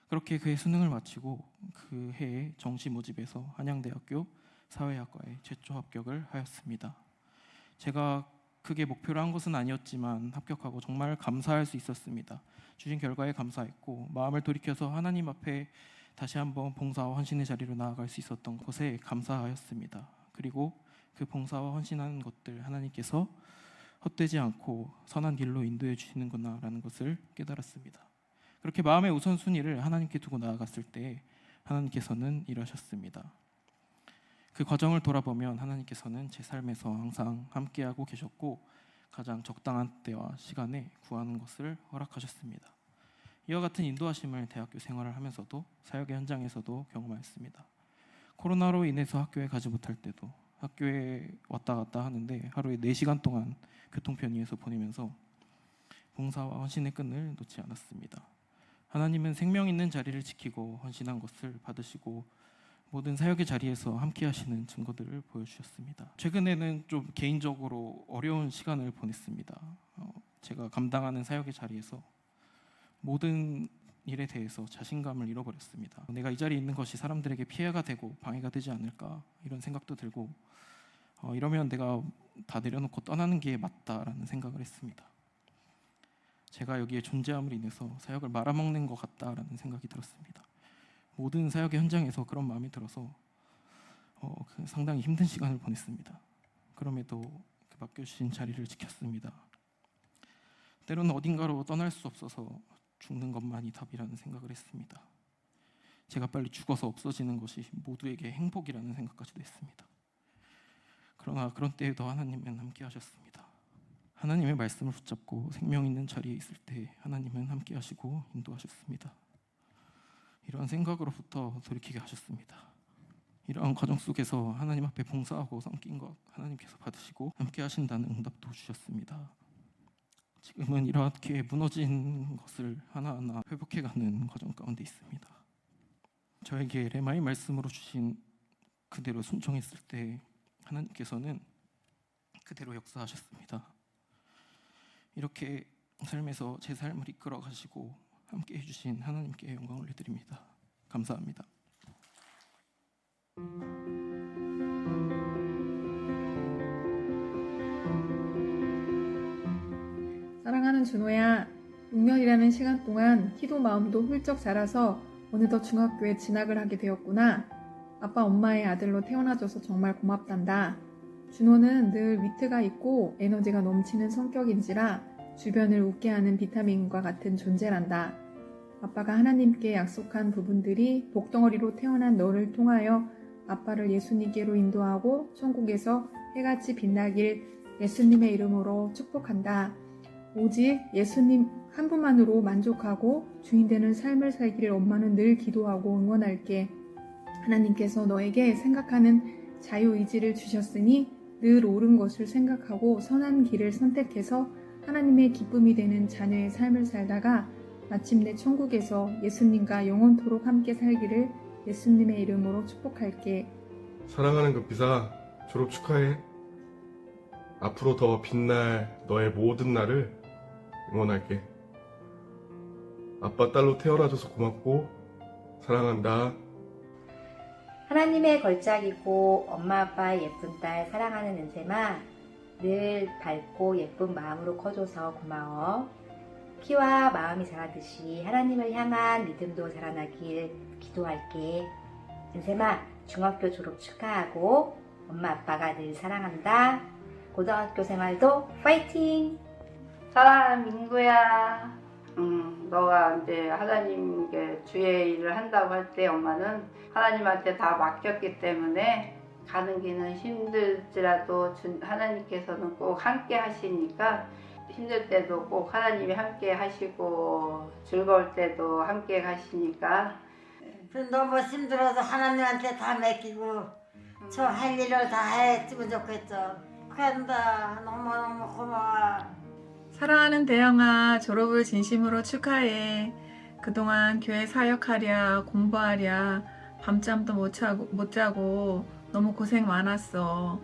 그렇게 그해 수능을 마치고 그 해에 정시 모집에서 한양대학교 사회학과에 최초 합격을 하였습니다. 제가 크게 목표로 한 것은 아니었지만 합격하고 정말 감사할 수 있었습니다. 주신 결과에 감사했고 마음을 돌이켜서 하나님 앞에 다시 한번 봉사와 헌신의 자리로 나아갈 수 있었던 것에 감사하였습니다. 그리고 그 봉사와 헌신하는 것들 하나님께서 헛되지 않고 선한 길로 인도해 주시는구나라는 것을 깨달았습니다. 그렇게 마음의 우선순위를 하나님께 두고 나아갔을 때 하나님께서는 일하셨습니다. 그 과정을 돌아보면 하나님께서는 제 삶에서 항상 함께하고 계셨고 가장 적당한 때와 시간에 구하는 것을 허락하셨습니다. 이와 같은 인도하심을 대학교 생활을 하면서도 사역의 현장에서도 경험하였습니다. 코로나로 인해서 학교에 가지 못할 때도 학교에 왔다 갔다 하는데 하루에 4시간 동안 교통편의에서 보내면서 봉사와 헌신의 끈을 놓지 않았습니다. 하나님은 생명 있는 자리를 지키고 헌신한 것을 받으시고 모든 사역의 자리에서 함께 하시는 증거들을 보여주셨습니다. 최근에는 좀 개인적으로 어려운 시간을 보냈습니다. 제가 감당하는 사역의 자리에서 모든 일에 대해서 자신감을 잃어버렸습니다. 내가 이 자리에 있는 것이 사람들에게 피해가 되고 방해가 되지 않을까 이런 생각도 들고 이러면 내가 다 내려놓고 떠나는 게 맞다라는 생각을 했습니다. 제가 여기에 존재함으로 인해서 사역을 말아먹는 것 같다라는 생각이 들었습니다. 모든 사역의 현장에서 그런 마음이 들어서 상당히 힘든 시간을 보냈습니다. 그럼에도 그 맡겨주신 자리를 지켰습니다. 때로는 어딘가로 떠날 수 없어서 죽는 것만이 답이라는 생각을 했습니다. 제가 빨리 죽어서 없어지는 것이 모두에게 행복이라는 생각까지도 했습니다. 그러나 그런 때에도 하나님은 함께 하셨습니다. 하나님의 말씀을 붙잡고 생명 있는 자리에 있을 때 하나님은 함께 하시고 인도하셨습니다. 이러한 생각으로부터 돌이키게 하셨습니다. 이러한 과정 속에서 하나님 앞에 봉사하고 섬긴 것 하나님께서 받으시고 함께 하신다는 응답도 주셨습니다. 지금은 이렇게 무너진 것을 하나하나 회복해가는 과정 가운데 있습니다. 저에게 레마의 말씀으로 주신 그대로 순종했을 때 하나님께서는 그대로 역사하셨습니다. 이렇게 삶에서 제 삶을 이끌어 가시고 함께 해주신 하나님께 영광을 올려드립니다. 감사합니다.
사랑하는 준호야, 6년이라는 시간 동안 키도 마음도 훌쩍 자라서 어느덧 중학교에 진학을 하게 되었구나. 아빠 엄마의 아들로 태어나줘서 정말 고맙단다. 준호는 늘 위트가 있고 에너지가 넘치는 성격인지라 주변을 웃게 하는 비타민과 같은 존재란다. 아빠가 하나님께 약속한 부분들이 복덩어리로 태어난 너를 통하여 아빠를 예수님께로 인도하고 천국에서 해같이 빛나길 예수님의 이름으로 축복한다. 오직 예수님 한 분만으로 만족하고 주인 되는 삶을 살기를 엄마는 늘 기도하고 응원할게. 하나님께서 너에게 생각하는 자유의지를 주셨으니 늘 옳은 것을 생각하고 선한 길을 선택해서 하나님의 기쁨이 되는 자녀의 삶을 살다가 마침내 천국에서 예수님과 영원토록 함께 살기를 예수님의 이름으로 축복할게.
사랑하는 급비사, 졸업 축하해. 앞으로 더 빛날 너의 모든 날을 응원할게. 아빠 딸로 태어나줘서 고맙고 사랑한다.
하나님의 걸작이고 엄마 아빠의 예쁜 딸 사랑하는 은세마, 늘 밝고 예쁜 마음으로 커줘서 고마워. 키와 마음이 자라듯이 하나님을 향한 믿음도 자라나길 기도할게. 은세마, 중학교 졸업 축하하고 엄마 아빠가 늘 사랑한다. 고등학교 생활도 파이팅!
사랑하는 민구야, 너가 이제 하나님 주의 일을 한다고 할 때 엄마는 하나님한테 다 맡겼기 때문에 가는 길은 힘들지라도 하나님께서는 꼭 함께 하시니까 힘들 때도 꼭 하나님이 함께 하시고 즐거울 때도 함께 가시니까
너무 힘들어서 하나님한테 다 맡기고 저 할 일을 다 했으면 좋겠어. 그런다. 너무너무 고마워.
사랑하는 대영아, 졸업을 진심으로 축하해. 그동안 교회 사역하랴 공부하랴 밤잠도 못 자고 너무 고생 많았어.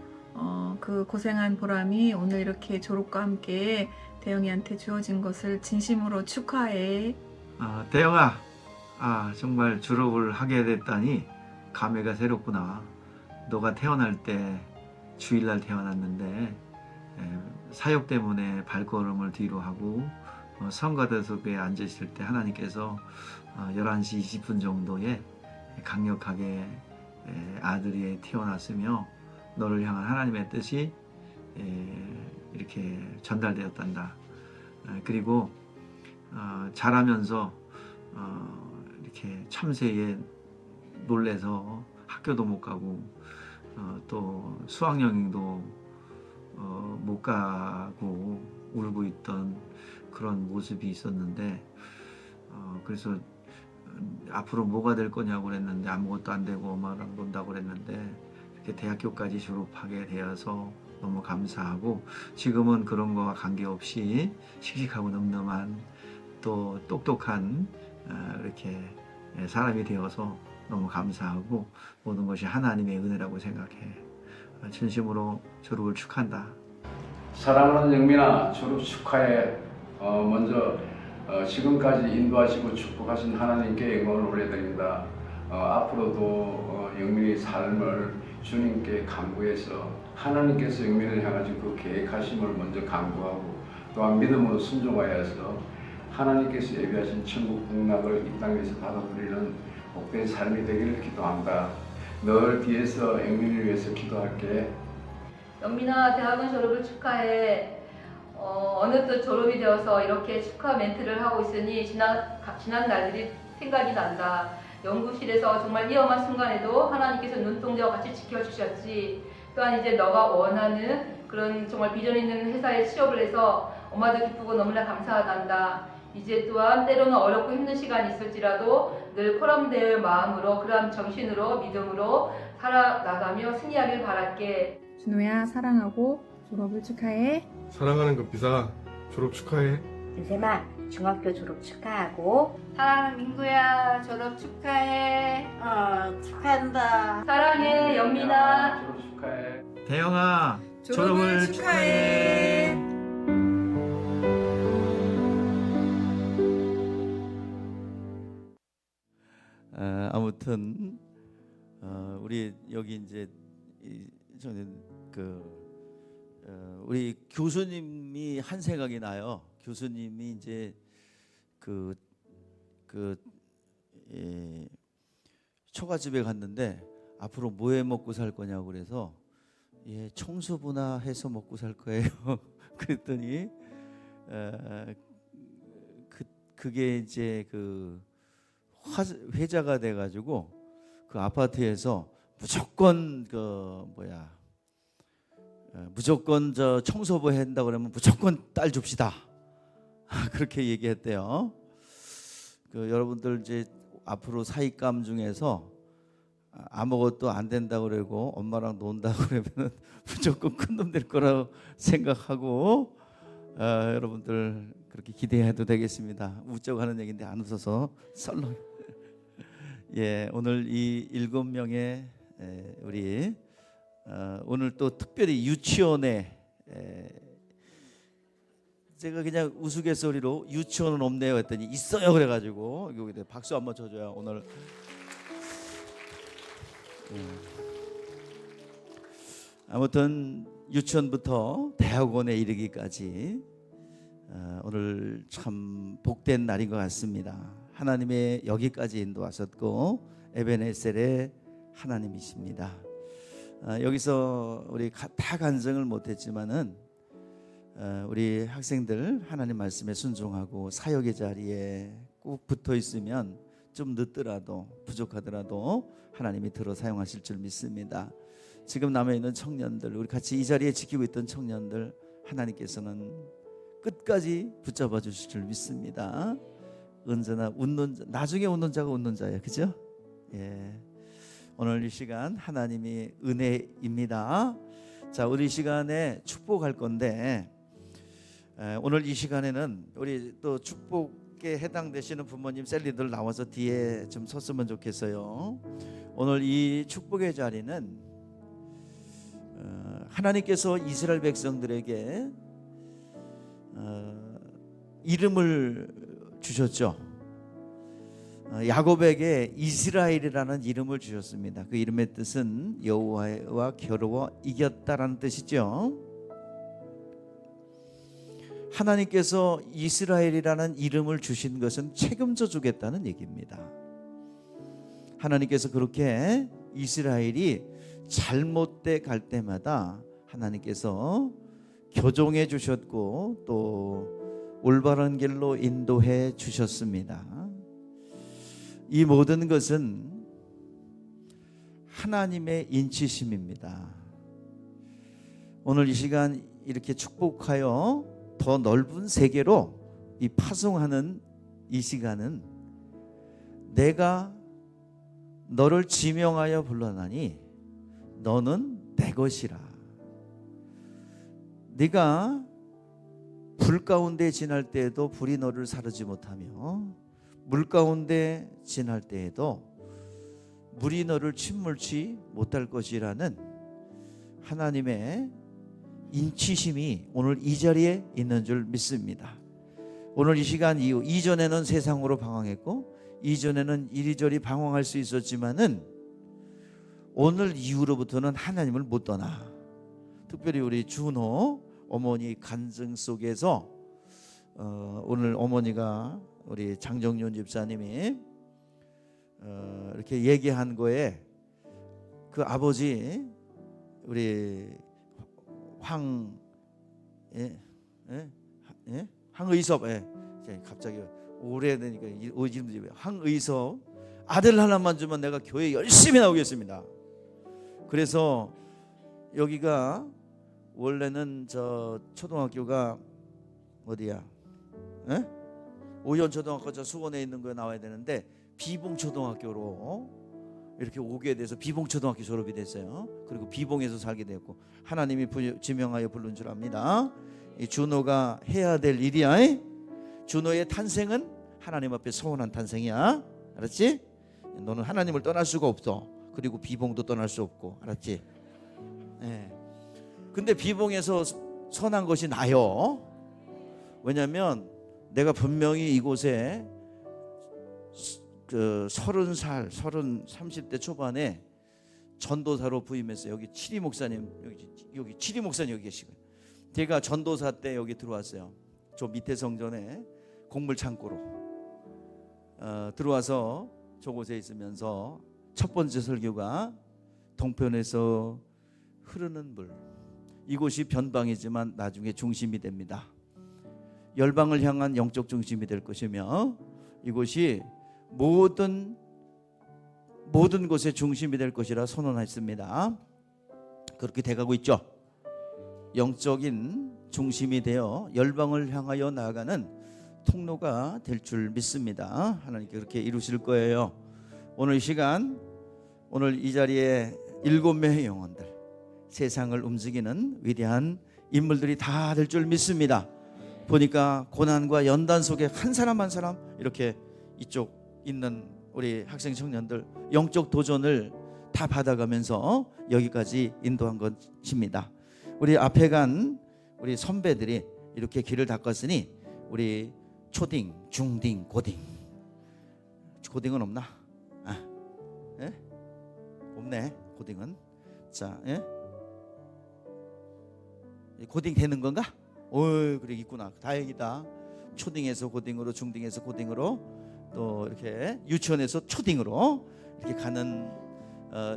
그 고생한 보람이 오늘 이렇게 졸업과 함께 대영이한테 주어진 것을 진심으로 축하해.
대영아, 정말 졸업을 하게 됐다니 감회가 새롭구나. 너가 태어날 때 주일날 태어났는데 사역 때문에 발걸음을 뒤로 하고 성가대석에 앉으실 때 하나님께서 11시 20분 정도에 강력하게 아들이 태어났으며 너를 향한 하나님의 뜻이 이렇게 전달되었단다. 그리고 자라면서 이렇게 참새에 놀래서 학교도 못 가고 또 수학여행도 못 가고 울고 있던 그런 모습이 있었는데 그래서 앞으로 뭐가 될 거냐고 그랬는데 아무것도 안 되고 엄마랑 논다고 그랬는데 이렇게 대학교까지 졸업하게 되어서 너무 감사하고 지금은 그런 거와 관계없이 씩씩하고 늠름한 또 똑똑한 이렇게 사람이 되어서 너무 감사하고 모든 것이 하나님의 은혜라고 생각해. 진심으로 졸업을 축하한다.
사랑하는 영민아, 졸업 축하해. 먼저 지금까지 인도하시고 축복하신 하나님께 영광을 올려드립니다. 앞으로도 영민의 삶을 주님께 간구해서 하나님께서 영민을 향하신 그 계획하심을 먼저 간구하고 또한 믿음으로 순종하여서 하나님께서 예비하신 천국 복락을 이 땅에서 받아들이는 복된 삶이 되기를 기도한다. 널 뒤에서 영민을 위해서 기도할게.
영민아, 대학원 졸업을 축하해. 어느덧 졸업이 되어서 이렇게 축하 멘트를 하고 있으니 지난 날들이 생각이 난다. 연구실에서 정말 위험한 순간에도 하나님께서 눈동자와 같이 지켜주셨지. 또한 이제 너가 원하는 그런 정말 비전 있는 회사에 취업을 해서 엄마도 기쁘고 너무나 감사하단다. 이제 또한 때로는 어렵고 힘든 시간이 있을지라도 늘 포럼되어의 마음으로 그러한 정신으로 믿음으로 살아나가며 승리하길 바랄게.
준호야, 사랑하고 졸업을 축하해.
사랑하는 급비사 졸업 축하해.
은세마, 중학교 졸업 축하하고
사랑하는 민구야, 졸업 축하해.
축하한다.
사랑해, 영민아.
졸업 축하해.
대영아, 졸업을 축하해. 아무튼 우리 여기 이제 저는 우리 교수님이 한 생각이 나요. 교수님이 이제 처갓집에 갔는데 앞으로 뭐 해 먹고 살 거냐고 그래서 청소부나 해서 먹고 살 거예요. 그랬더니 그게 이제 회자가 돼가지고 그 아파트에서 무조건 무조건 청소부 한다 그러면 무조건 딸 줍시다. 그렇게 얘기했대요. 여러분들 이제 앞으로 사익감 중에서 아무것도 안 된다 그러고 엄마랑 논다 그러면 무조건 큰 놈 될 거라고 생각하고 여러분들 그렇게 기대해도 되겠습니다. 웃자고 하는 얘기인데 안 웃어서 썰렁. 오늘 이 7명의 우리 오늘 또 특별히 유치원에 제가 그냥 우스갯소리로 유치원은 없네요 했더니 있어요 그래가지고 여기 박수 한번 쳐줘요 오늘. 아무튼 유치원부터 대학원에 이르기까지 오늘 참 복된 날인 것 같습니다. 하나님의 여기까지 인도하셨고 에베네셀의 하나님이십니다. 여기서 우리 다 간증을 못했지만은 우리 학생들 하나님 말씀에 순종하고 사역의 자리에 꼭 붙어 있으면 좀 늦더라도 부족하더라도 하나님이 들어 사용하실 줄 믿습니다. 지금 남아 있는 청년들, 우리 같이 이 자리에 지키고 있던 청년들 하나님께서는 끝까지 붙잡아 주실 줄 믿습니다. 언제나 웃는 자, 나중에 웃는 자가 웃는 자예요, 그죠? 예. 오늘 이 시간 하나님이 은혜입니다. 자, 우리 이 시간에 축복할 건데 오늘 이 시간에는 우리 또 축복에 해당되시는 부모님 셀리들 나와서 뒤에 좀 섰으면 좋겠어요. 오늘 이 축복의 자리는 하나님께서 이스라엘 백성들에게 이름을 주셨죠. 야곱에게 이스라엘이라는 이름을 주셨습니다. 그 이름의 뜻은 여호와와 겨루어 이겼다라는 뜻이죠. 하나님께서 이스라엘이라는 이름을 주신 것은 책임져 주겠다는 얘기입니다. 하나님께서 그렇게 이스라엘이 잘못돼 갈 때마다 하나님께서 교정해 주셨고 또 올바른 길로 인도해 주셨습니다. 이 모든 것은 하나님의 인치심입니다. 오늘 이 시간 이렇게 축복하여 더 넓은 세계로 이 파송하는 이 시간은 내가 너를 지명하여 불러나니 너는 내 것이라. 네가 불 가운데 지날 때에도 불이 너를 사르지 못하며 물 가운데 지날 때에도 물이 너를 침몰치 못할 것이라는 하나님의 인치심이 오늘 이 자리에 있는 줄 믿습니다. 오늘 이 시간 이후 이전에는 세상으로 방황했고 이전에는 이리저리 방황할 수 있었지만은 오늘 이후로부터는 하나님을 못 떠나. 특별히 우리 준호 어머니 간증 속에서 오늘 어머니가 우리 장정윤 집사님이 이렇게 얘기한 거에 그 아버지 우리 황의섭 갑자기 오래되니까 이름도 황의섭 아들 하나만 주면 내가 교회 열심히 나오겠습니다. 그래서 여기가 원래는 저 초등학교가 어디야? 오현초등학교 저 수원에 있는 거에 나와야 되는데 비봉초등학교로 이렇게 오게 돼서 비봉초등학교 졸업이 됐어요. 그리고 비봉에서 살게 됐고 하나님이 지명하여 부른 줄 압니다. 이 준호가 해야 될 일이야. 준호의 탄생은 하나님 앞에 서운한 탄생이야. 알았지? 너는 하나님을 떠날 수가 없어. 그리고 비봉도 떠날 수 없고. 알았지? 네. 근데 비봉에서 선한 것이 나요. 왜냐하면 내가 분명히 이곳에 그 30살, 30대 초반에 전도사로 부임했어요. 여기 칠이 목사님, 여기 칠이 목사님 여기 계시고요. 제가 전도사 때 여기 들어왔어요. 저 밑에 성전에 곡물 창고로 들어와서 저곳에 있으면서 첫 번째 설교가 동편에서 흐르는 물. 이곳이 변방이지만 나중에 중심이 됩니다. 열방을 향한 영적 중심이 될 것이며 이곳이 모든 곳의 중심이 될 것이라 선언했습니다. 그렇게 돼가고 있죠. 영적인 중심이 되어 열방을 향하여 나아가는 통로가 될 줄 믿습니다. 하나님께 그렇게 이루실 거예요. 오늘 이 시간, 오늘 이 자리에 7명의 영혼들, 세상을 움직이는 위대한 인물들이 다 될 줄 믿습니다. 보니까 고난과 연단 속에 한 사람 한 사람 이렇게 이쪽 있는 우리 학생 청년들 영적 도전을 다 받아가면서 여기까지 인도한 것입니다. 우리 앞에 간 우리 선배들이 이렇게 길을 닦았으니 우리 초딩, 중딩, 고딩. 고딩은 없나? 아, 예? 없네. 고딩은. 자, 예? 고딩 되는 건가? 오, 그래 있구나. 다행이다. 초딩에서 고딩으로, 중딩에서 고딩으로, 또 이렇게 유치원에서 초딩으로 이렇게 가는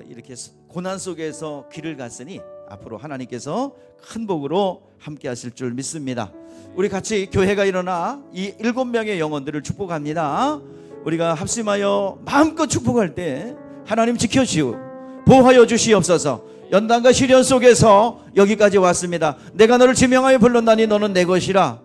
이렇게 고난 속에서 길을 갔으니 앞으로 하나님께서 큰 복으로 함께 하실 줄 믿습니다. 우리 같이 교회가 일어나 이 7명의 영혼들을 축복합니다. 우리가 합심하여 마음껏 축복할 때 하나님 지켜주시오, 보호하여 주시옵소서. 연단과 시련 속에서 여기까지 왔습니다. 내가 너를 지명하여 불렀나니 너는 내 것이라.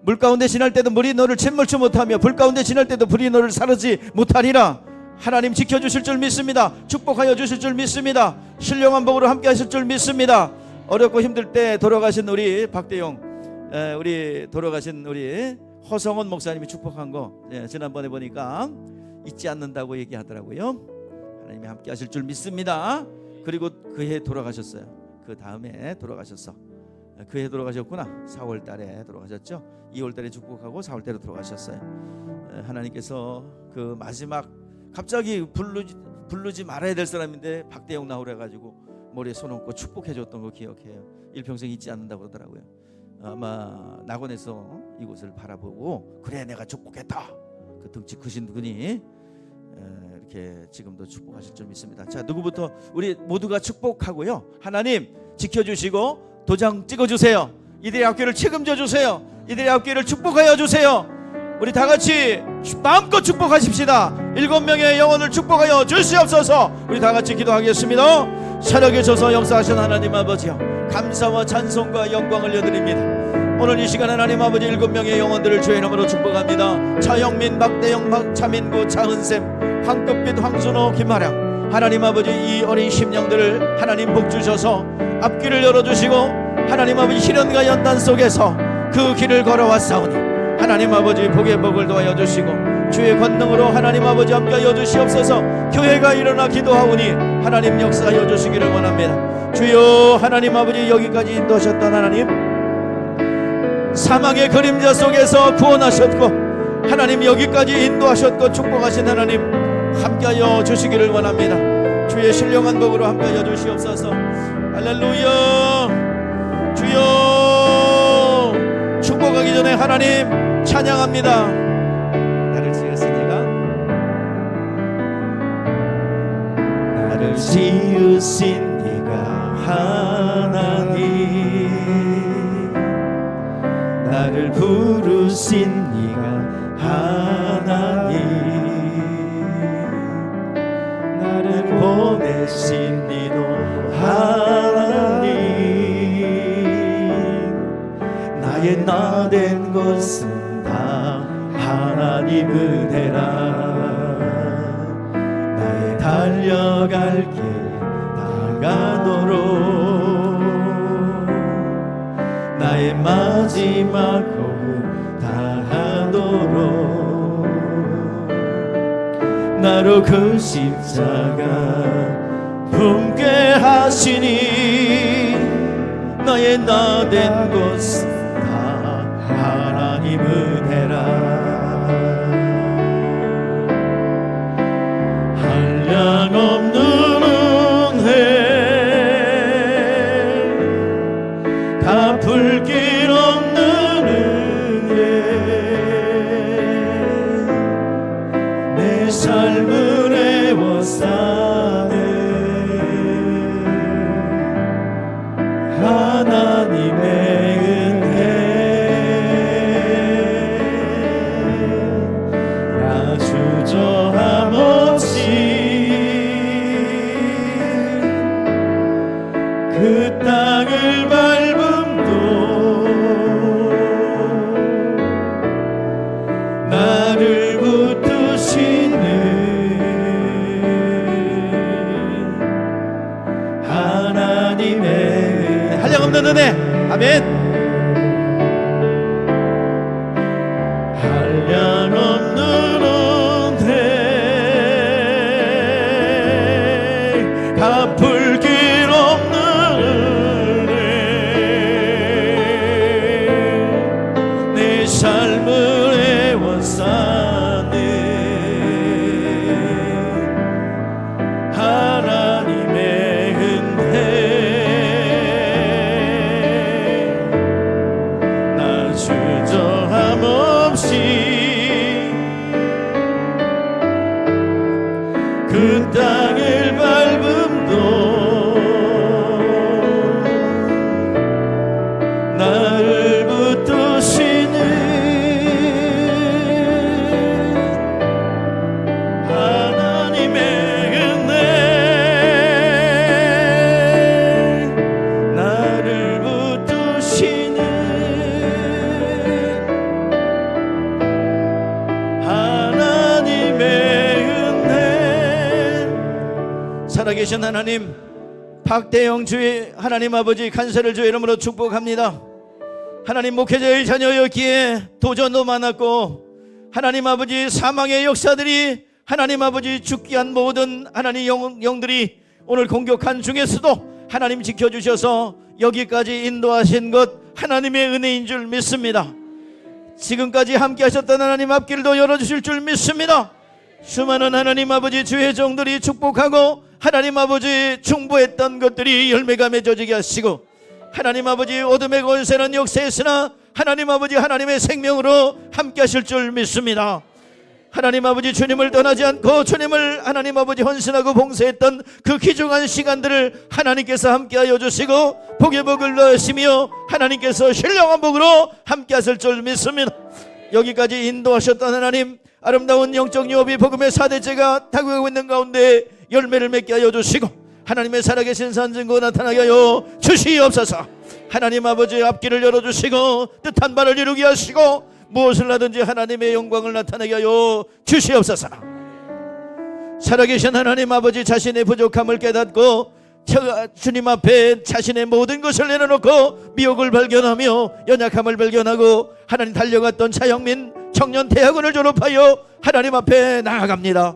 물 가운데 지날 때도 물이 너를 챈물지 못하며 불 가운데 지날 때도 불이 너를 사르지 못하리라. 하나님 지켜주실 줄 믿습니다. 축복하여 주실 줄 믿습니다. 신령한 복으로 함께 하실 줄 믿습니다. 어렵고 힘들 때 돌아가신 우리 박대용, 우리 돌아가신 우리 허성원 목사님이 축복한 거 지난번에 보니까 잊지 않는다고 얘기하더라고요. 하나님이 함께 하실 줄 믿습니다. 그리고 그 해 돌아가셨어요. 그 다음에 돌아가셨어. 그 해 돌아가셨구나. 4월 달에 돌아가셨죠. 2월 달에 축복하고 4월 달에 돌아가셨어요. 하나님께서 그 마지막 갑자기 부르지 말아야 될 사람인데 박대영 나오래 가지고 머리에 손 얹고 축복해 줬던 거 기억해요. 일평생 잊지 않는다고 그러더라고요. 아마 낙원에서 이곳을 바라보고 그래 내가 축복했다. 그 덩치 크신 분이 이렇게 지금도 축복하실 줄 믿습니다. 자, 누구부터 우리 모두가 축복하고요. 하나님 지켜주시고 도장 찍어주세요. 이들의 학교를 책임져 주세요. 이들의 학교를 축복하여 주세요. 우리 다 같이 마음껏 축복하십시다. 7명의 영혼을 축복하여 주시옵소서. 우리 다 같이 기도하겠습니다. 살아계셔서 역사하신 하나님 아버지여, 감사와 찬송과 영광을 여드립니다. 오늘 이 시간 하나님 아버지 7명의 영혼들을 주의 이름으로 축복합니다. 차영민, 박대영, 박차민구, 차은샘, 황급빛, 황순호, 김하량. 하나님 아버지 이 어린 심령들을 하나님 복 주셔서 앞길을 열어주시고 하나님 아버지 시련과 연단 속에서 그 길을 걸어왔사오니 하나님 아버지 복의 복을 더하여 주시고 주의 권능으로 하나님 아버지 함께하여 주시옵소서. 교회가 일어나 기도하오니 하나님 역사하여 주시기를 원합니다. 주여 하나님 아버지 여기까지 인도하셨던 하나님, 사망의 그림자 속에서 구원하셨고 하나님 여기까지 인도하셨고 축복하신 하나님 함께하여 주시기를 원합니다. 주의 신령한 복으로 함께하여 주시옵소서. 할렐루야. 주여 축복하기 전에 하나님 찬양합니다. 나를 지으시니가 나를 지으신 네가 하나님, 나를 부르신 네가 하나님, 나를 보내신 니도 하나님, 나의 나된 것은 다 하나님 은혜라. 나의 달려갈 길 다가도록 나의 마지막 호흡 다하도록 나로 그 십자가 품게 하시니 나의 나된 것은 다 하나님 은혜라. 한량없는 은혜, 갚을 길 없는 은혜, 내 삶을 애워싸네. 하나님의 은혜, 나 주저함 없이 그 땅을 밟음도 나를 붙드시는 하나님의 한량없는 은혜. 아멘. 한량없는 은혜, 갚을 길 없는 은혜, 살아계신 하나님, 박대영 주의 하나님 아버지 간사를 주의 이름으로 축복합니다. 하나님, 목회자의 자녀였기에 도전도 많았고 하나님 아버지 사망의 역사들이 하나님 아버지 죽게 한 모든 하나님 영들이 오늘 공격한 중에서도 하나님 지켜주셔서 여기까지 인도하신 것 하나님의 은혜인 줄 믿습니다. 지금까지 함께 하셨던 하나님 앞길도 열어주실 줄 믿습니다. 수많은 하나님 아버지 주의 종들이 축복하고 하나님 아버지 충보했던 것들이 열매가 맺어지게 하시고 하나님 아버지 어둠의 권세는 역사했으나 하나님 아버지 하나님의 생명으로 함께 하실 줄 믿습니다. 하나님 아버지 주님을 떠나지 않고 주님을 하나님 아버지 헌신하고 봉사했던 그 귀중한 시간들을 하나님께서 함께하여 주시고 복의 복을 넣으시며 하나님께서 신령한 복으로 함께하실 줄 믿습니다. 여기까지 인도하셨던 하나님, 아름다운 영적 유업이 복음의 4대째가 다가가고 있는 가운데 열매를 맺게 하여 주시고 하나님의 살아계신 산증거 나타나게 하여 주시옵소서. 하나님 아버지 앞길을 열어주시고 뜻한 바를 이루게 하시고 무엇을 하든지 하나님의 영광을 나타나게 하여 주시옵소서. 살아계신 하나님 아버지, 자신의 부족함을 깨닫고 주님 앞에 자신의 모든 것을 내려놓고 미혹을 발견하며 연약함을 발견하고 하나님 달려갔던 차영민 청년 대학원을 졸업하여 하나님 앞에 나아갑니다.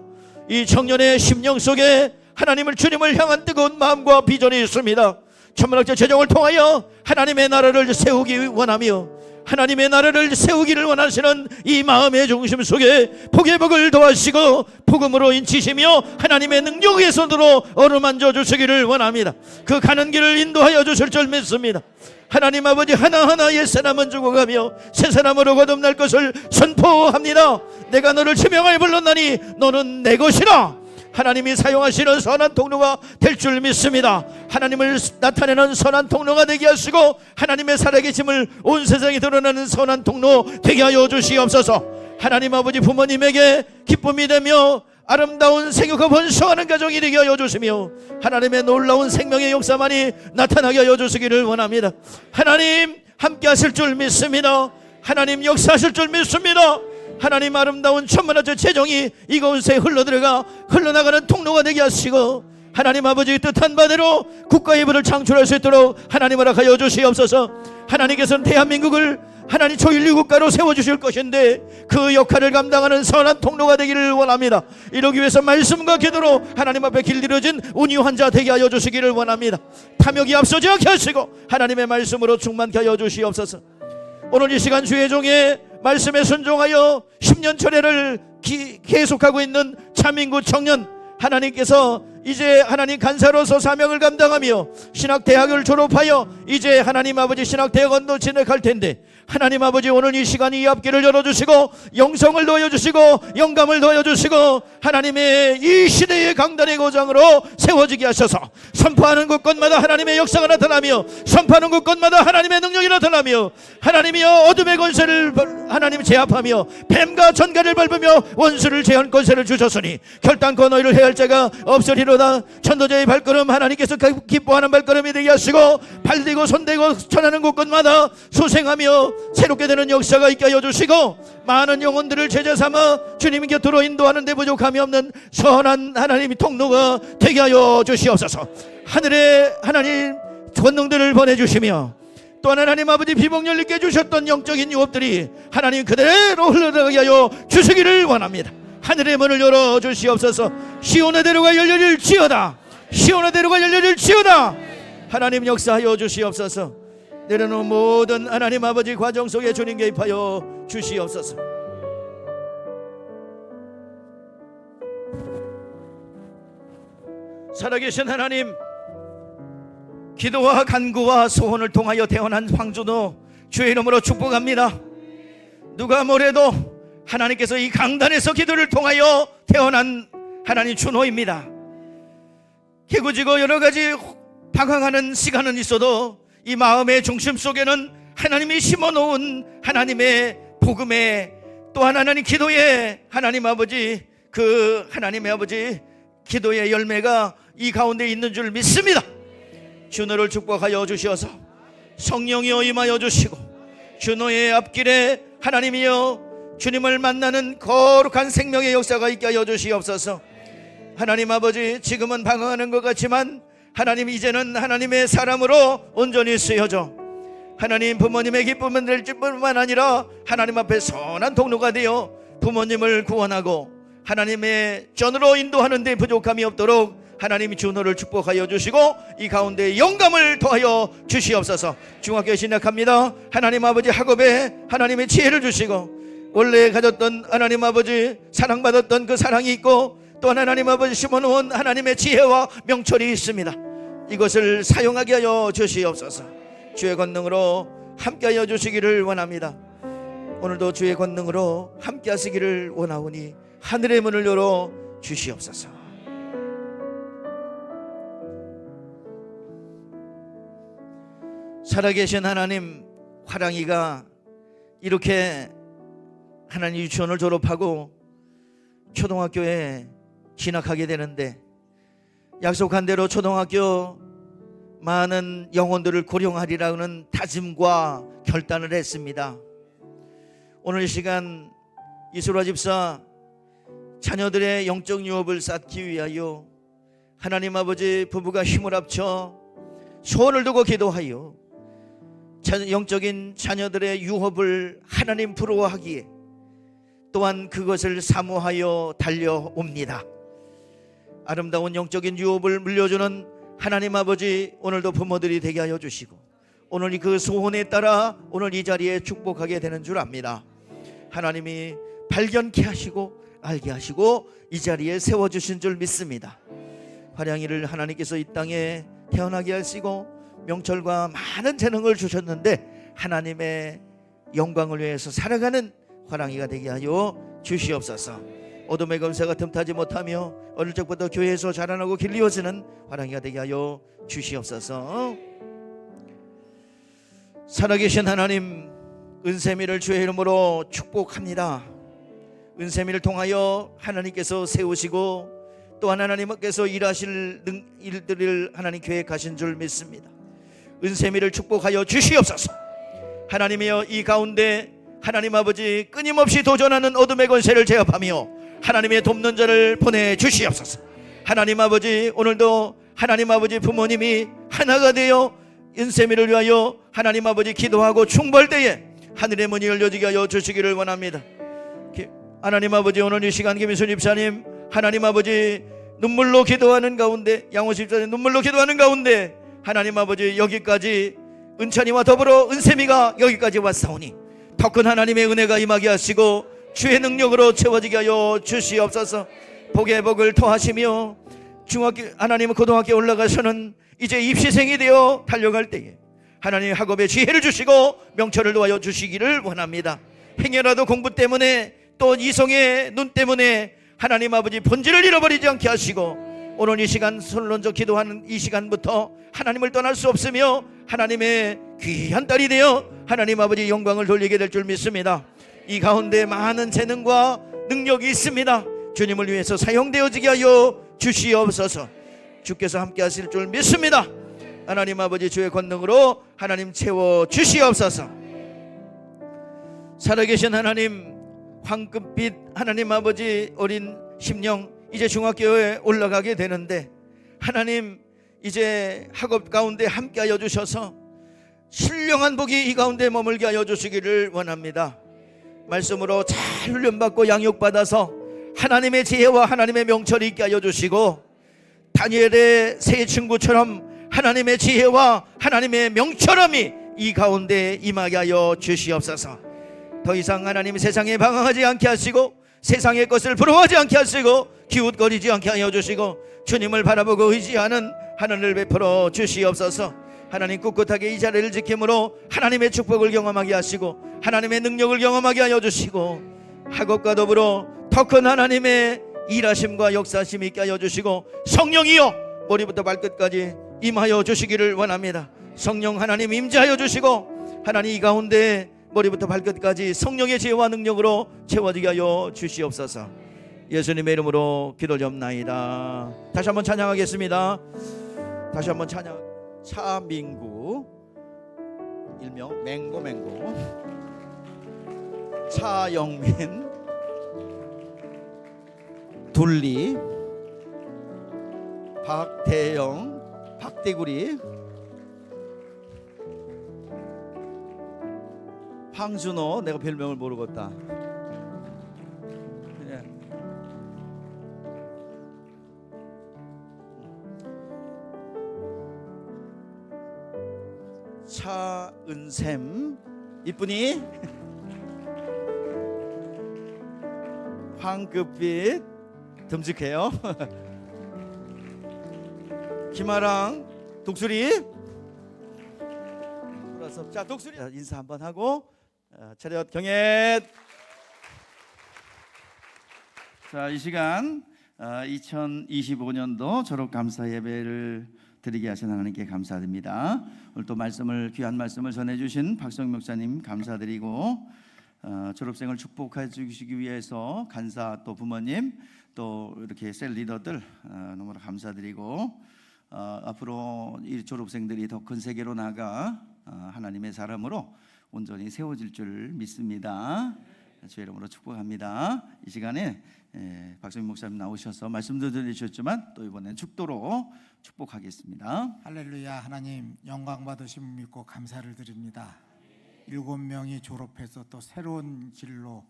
이 청년의 심령 속에 하나님을, 주님을 향한 뜨거운 마음과 비전이 있습니다. 천문학적 재정을 통하여 하나님의 나라를 세우기 원하며 하나님의 나라를 세우기를 원하시는 이 마음의 중심 속에 복의 복을 더하시고 복음으로 인치시며 하나님의 능력의 손으로 어루만져 주시기를 원합니다. 그 가는 길을 인도하여 주실 줄 믿습니다. 하나님 아버지, 하나하나 옛사람은 죽어가며 새사람으로 거듭날 것을 선포합니다. 내가 너를 지명하여 불렀나니 너는 내 것이라. 하나님이 사용하시는 선한 통로가 될 줄 믿습니다. 하나님을 나타내는 선한 통로가 되게 하시고 하나님의 살아계심을 온 세상에 드러나는 선한 통로 되게 하여 주시옵소서. 하나님 아버지, 부모님에게 기쁨이 되며 아름다운 생육과 번성하는 가정이 되게 하여 주시며 하나님의 놀라운 생명의 역사만이 나타나게 하여 주시기를 원합니다. 하나님 함께 하실 줄 믿습니다. 하나님 역사하실 줄 믿습니다. 하나님 아름다운 천만화제 재정이 이곳에 흘러나가는 통로가 되게 하시고 하나님 아버지 뜻한 바대로 국가의 부를 창출할 수 있도록 하나님 허락하여 주시옵소서. 하나님께서는 대한민국을 하나님 조일류 국가로 세워주실 것인데 그 역할을 감당하는 선한 통로가 되기를 원합니다. 이러기 위해서 말씀과 기도로 하나님 앞에 길들여진 운유한 자 되게 하여 주시기를 원합니다. 탐욕이 앞서지 않게 하시고 하나님의 말씀으로 충만케 하여 주시옵소서. 오늘 이 시간 주의 종의 말씀에 순종하여 10년 철회를 계속하고 있는 차민구 청년, 하나님께서 이제 하나님 간사로서 사명을 감당하며 신학대학을 졸업하여 이제 하나님 아버지 신학대학원도 진학할 텐데 하나님 아버지, 오늘 이 시간 이 앞길을 열어주시고 영성을 넣어주시고 영감을 넣어주시고 하나님의 이 시대의 강단의 고장으로 세워지게 하셔서 선포하는 곳곳마다 하나님의 역사가 나타나며 선포하는 곳곳마다 하나님의 능력이 나타나며 하나님이여 어둠의 권세를 하나님 제압하며 뱀과 전갈을 밟으며 원수를 제한 권세를 주셨으니 결단코 너희를 해할 자가 없으리로다. 전도자의 발걸음 하나님께서 기뻐하는 발걸음이 되게 하시고 발대고 손대고 전하는 곳곳마다 소생하며 새롭게 되는 역사가 있게 하여 주시고 많은 영혼들을 제자 삼아 주님 곁으로 인도하는 데 부족함이 없는 선한 하나님의 통로가 되게 하여 주시옵소서. 하늘에 하나님 권능들을 보내주시며 또한 하나님 아버지 비복열 있게 주셨던 영적인 유업들이 하나님 그대로 흘러나가게 하여 주시기를 원합니다. 하늘의 문을 열어 주시옵소서. 시온의 대로가 열려질지어다. 시온의 대로가 열려질지어다. 하나님 역사하여 주시옵소서. 내려놓은 모든 하나님 아버지 과정 속에 주님 개입하여 주시옵소서. 살아계신 하나님, 기도와 간구와 소원을 통하여 태어난 황준호 주의 이름으로 축복합니다. 누가 뭐래도 하나님께서 이 강단에서 기도를 통하여 태어난 하나님 준호입니다. 개구지고 여러 가지 방황하는 시간은 있어도 이 마음의 중심 속에는 하나님이 심어놓은 하나님의 복음에 또한 하나님 기도의 하나님 아버지 그 하나님의 아버지 기도의 열매가 이 가운데 있는 줄 믿습니다. 준호를 축복하여 주시어서 성령이여 임하여 주시고 준호의 앞길에 하나님이여 주님을 만나는 거룩한 생명의 역사가 있게 하여 주시옵소서. 하나님 아버지, 지금은 방황하는 것 같지만 하나님, 이제는 하나님의 사람으로 온전히 쓰여져 하나님 부모님의 기쁨을 낼 뿐만 아니라 하나님 앞에 선한 통로가 되어 부모님을 구원하고 하나님의 전으로 인도하는 데 부족함이 없도록 하나님이 준호를 축복하여 주시고 이 가운데 영감을 더하여 주시옵소서. 중학교에 진학합니다. 하나님 아버지, 학업에 하나님의 지혜를 주시고 원래 가졌던 하나님 아버지 사랑받았던 그 사랑이 있고 또한 하나님 아버지 심어놓은 하나님의 지혜와 명철이 있습니다. 이것을 사용하게 하여 주시옵소서. 주의 권능으로 함께하여 주시기를 원합니다. 오늘도 주의 권능으로 함께하시기를 원하오니 하늘의 문을 열어 주시옵소서. 살아계신 하나님, 화랑이가 이렇게 하나님 유치원을 졸업하고 초등학교에 진학하게 되는데 약속한 대로 초등학교 많은 영혼들을 고령하리라는 다짐과 결단을 했습니다. 오늘 이 시간 이소라 집사 자녀들의 영적 유업을 쌓기 위하여 하나님 아버지 부부가 힘을 합쳐 소원을 두고 기도하여 영적인 자녀들의 유업을 하나님 부러워하기에 또한 그것을 사모하여 달려옵니다. 아름다운 영적인 유업을 물려주는 하나님 아버지, 오늘도 부모들이 되게 하여 주시고 오늘 그 소원에 따라 오늘 이 자리에 축복하게 되는 줄 압니다. 하나님이 발견케 하시고 알게 하시고 이 자리에 세워주신 줄 믿습니다. 화량이를 하나님께서 이 땅에 태어나게 하시고 명철과 많은 재능을 주셨는데 하나님의 영광을 위해서 살아가는 화랑이가 되게 하여 주시옵소서. 어둠의 검사가 틈타지 못하며 어릴 적부터 교회에서 자라나고 길리워지는 화랑이가 되게 하여 주시옵소서. 살아계신 하나님, 은세미를 주의 이름으로 축복합니다. 은세미를 통하여 하나님께서 세우시고 또한 하나님께서 일하실 일들을 하나님 계획하신 줄 믿습니다. 은세미를 축복하여 주시옵소서. 하나님이여, 이 가운데 하나님 아버지 끊임없이 도전하는 어둠의 권세를 제압하며 하나님의 돕는 자를 보내주시옵소서. 하나님 아버지, 오늘도 하나님 아버지 부모님이 하나가 되어 은세미를 위하여 하나님 아버지 기도하고 충벌 때에 하늘의 문이 열려지게 하여 주시기를 원합니다. 하나님 아버지, 오늘 이 시간 김인순 집사님 하나님 아버지 눈물로 기도하는 가운데, 양호 집사님 눈물로 기도하는 가운데 하나님 아버지 여기까지 은찬이와 더불어 은세미가 여기까지 왔사오니 더 큰 하나님의 은혜가 임하게 하시고 주의 능력으로 채워지게 하여 주시옵소서. 복의 복을 토하시며 중학교, 하나님은 고등학교에 올라가서는 이제 입시생이 되어 달려갈 때에 하나님 학업에 지혜를 주시고 명철을 도와여 주시기를 원합니다. 행여라도 공부 때문에 또 이성의 눈 때문에 하나님 아버지 본질을 잃어버리지 않게 하시고 오늘 이 시간 선론적 기도하는 이 시간부터 하나님을 떠날 수 없으며 하나님의 귀한 딸이 되어 하나님 아버지 영광을 돌리게 될 줄 믿습니다. 이 가운데 많은 재능과 능력이 있습니다. 주님을 위해서 사용되어지게 하여 주시옵소서. 주께서 함께 하실 줄 믿습니다. 하나님 아버지 주의 권능으로 하나님 채워 주시옵소서. 살아계신 하나님, 황금빛 하나님 아버지 어린 심령 이제 중학교에 올라가게 되는데 하나님 이제 학업 가운데 함께 하여 주셔서 신령한 복이 이 가운데 머물게 하여 주시기를 원합니다. 말씀으로 잘 훈련받고 양육받아서 하나님의 지혜와 하나님의 명철이 있게 하여 주시고 다니엘의 세 친구처럼 하나님의 지혜와 하나님의 명철함이 이 가운데 임하게 하여 주시옵소서. 더 이상 하나님 세상에 방황하지 않게 하시고 세상의 것을 부러워하지 않게 하시고 기웃거리지 않게 하여 주시고 주님을 바라보고 의지하는 하늘을 베풀어 주시옵소서. 하나님 꿋꿋하게 이 자리를 지킴으로 하나님의 축복을 경험하게 하시고 하나님의 능력을 경험하게 하여 주시고 학업과 더불어 더 큰 하나님의 일하심과 역사심이 있게 하여 주시고 성령이여 머리부터 발끝까지 임하여 주시기를 원합니다. 성령 하나님 임재하여 주시고 하나님 이 가운데 머리부터 발끝까지 성령의 지혜와 능력으로 채워지게 하여 주시옵소서. 예수님의 이름으로 기도드리옵나이다. 다시 한번 찬양하겠습니다. 다시 한번 찬양. 차민구, 일명 맹고, 차영민, 둘리, 박대영, 박대구리, 황준호, 내가 별명을 모르겠다. 그래. 차은샘, 이쁜이, 황급빛, 듬직해요. 김아랑, 독수리. 자, 독수리 인사 한번 하고 차렷 경례. 자, 이 시간 2025년도 졸업 감사 예배를 드리게 하신 하나님께 감사드립니다. 오늘 또 귀한 말씀을 전해주신 박성 목사님 감사드리고, 졸업생을 축복해 주시기 위해서 간사 또 부모님 또 이렇게 셀 리더들 너무나 감사드리고, 앞으로 이 졸업생들이 더 큰 세계로 나가 하나님의 사람으로 온전히 세워질 줄 믿습니다. 주의 이름으로 축복합니다. 이 시간에 박성민 목사님 나오셔서 말씀도 들으셨지만 또 이번엔 축도로 축복하겠습니다.
할렐루야. 하나님 영광 받으심을 믿고 감사를 드립니다. 7명이 졸업해서 또 새로운 길로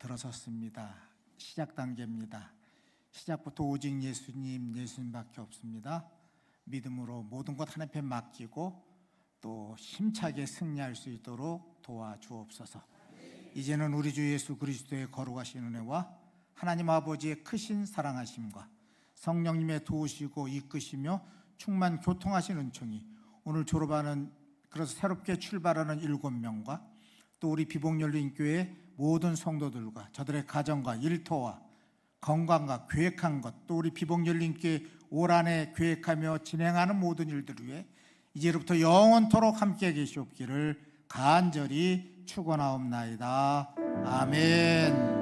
들어섰습니다. 시작 단계입니다. 시작부터 오직 예수님밖에 없습니다. 믿음으로 모든 것 하나님께 맡기고 또 힘차게 승리할 수 있도록 도와주옵소서. 이제는 우리 주 예수 그리스도의 거룩하신 은혜와 하나님 아버지의 크신 사랑하심과 성령님의 도우시고 이끄시며 충만 교통하신 은총이 오늘 졸업하는, 그래서 새롭게 출발하는 7명과 또 우리 비복열린교회 모든 성도들과 저들의 가정과 일터와 건강과 계획한 것, 또 우리 비복열린교회 올 한해 계획하며 진행하는 모든 일들을 위해 이제로부터 영원토록 함께 계시옵기를 간절히 축원하옵나이다. 아멘.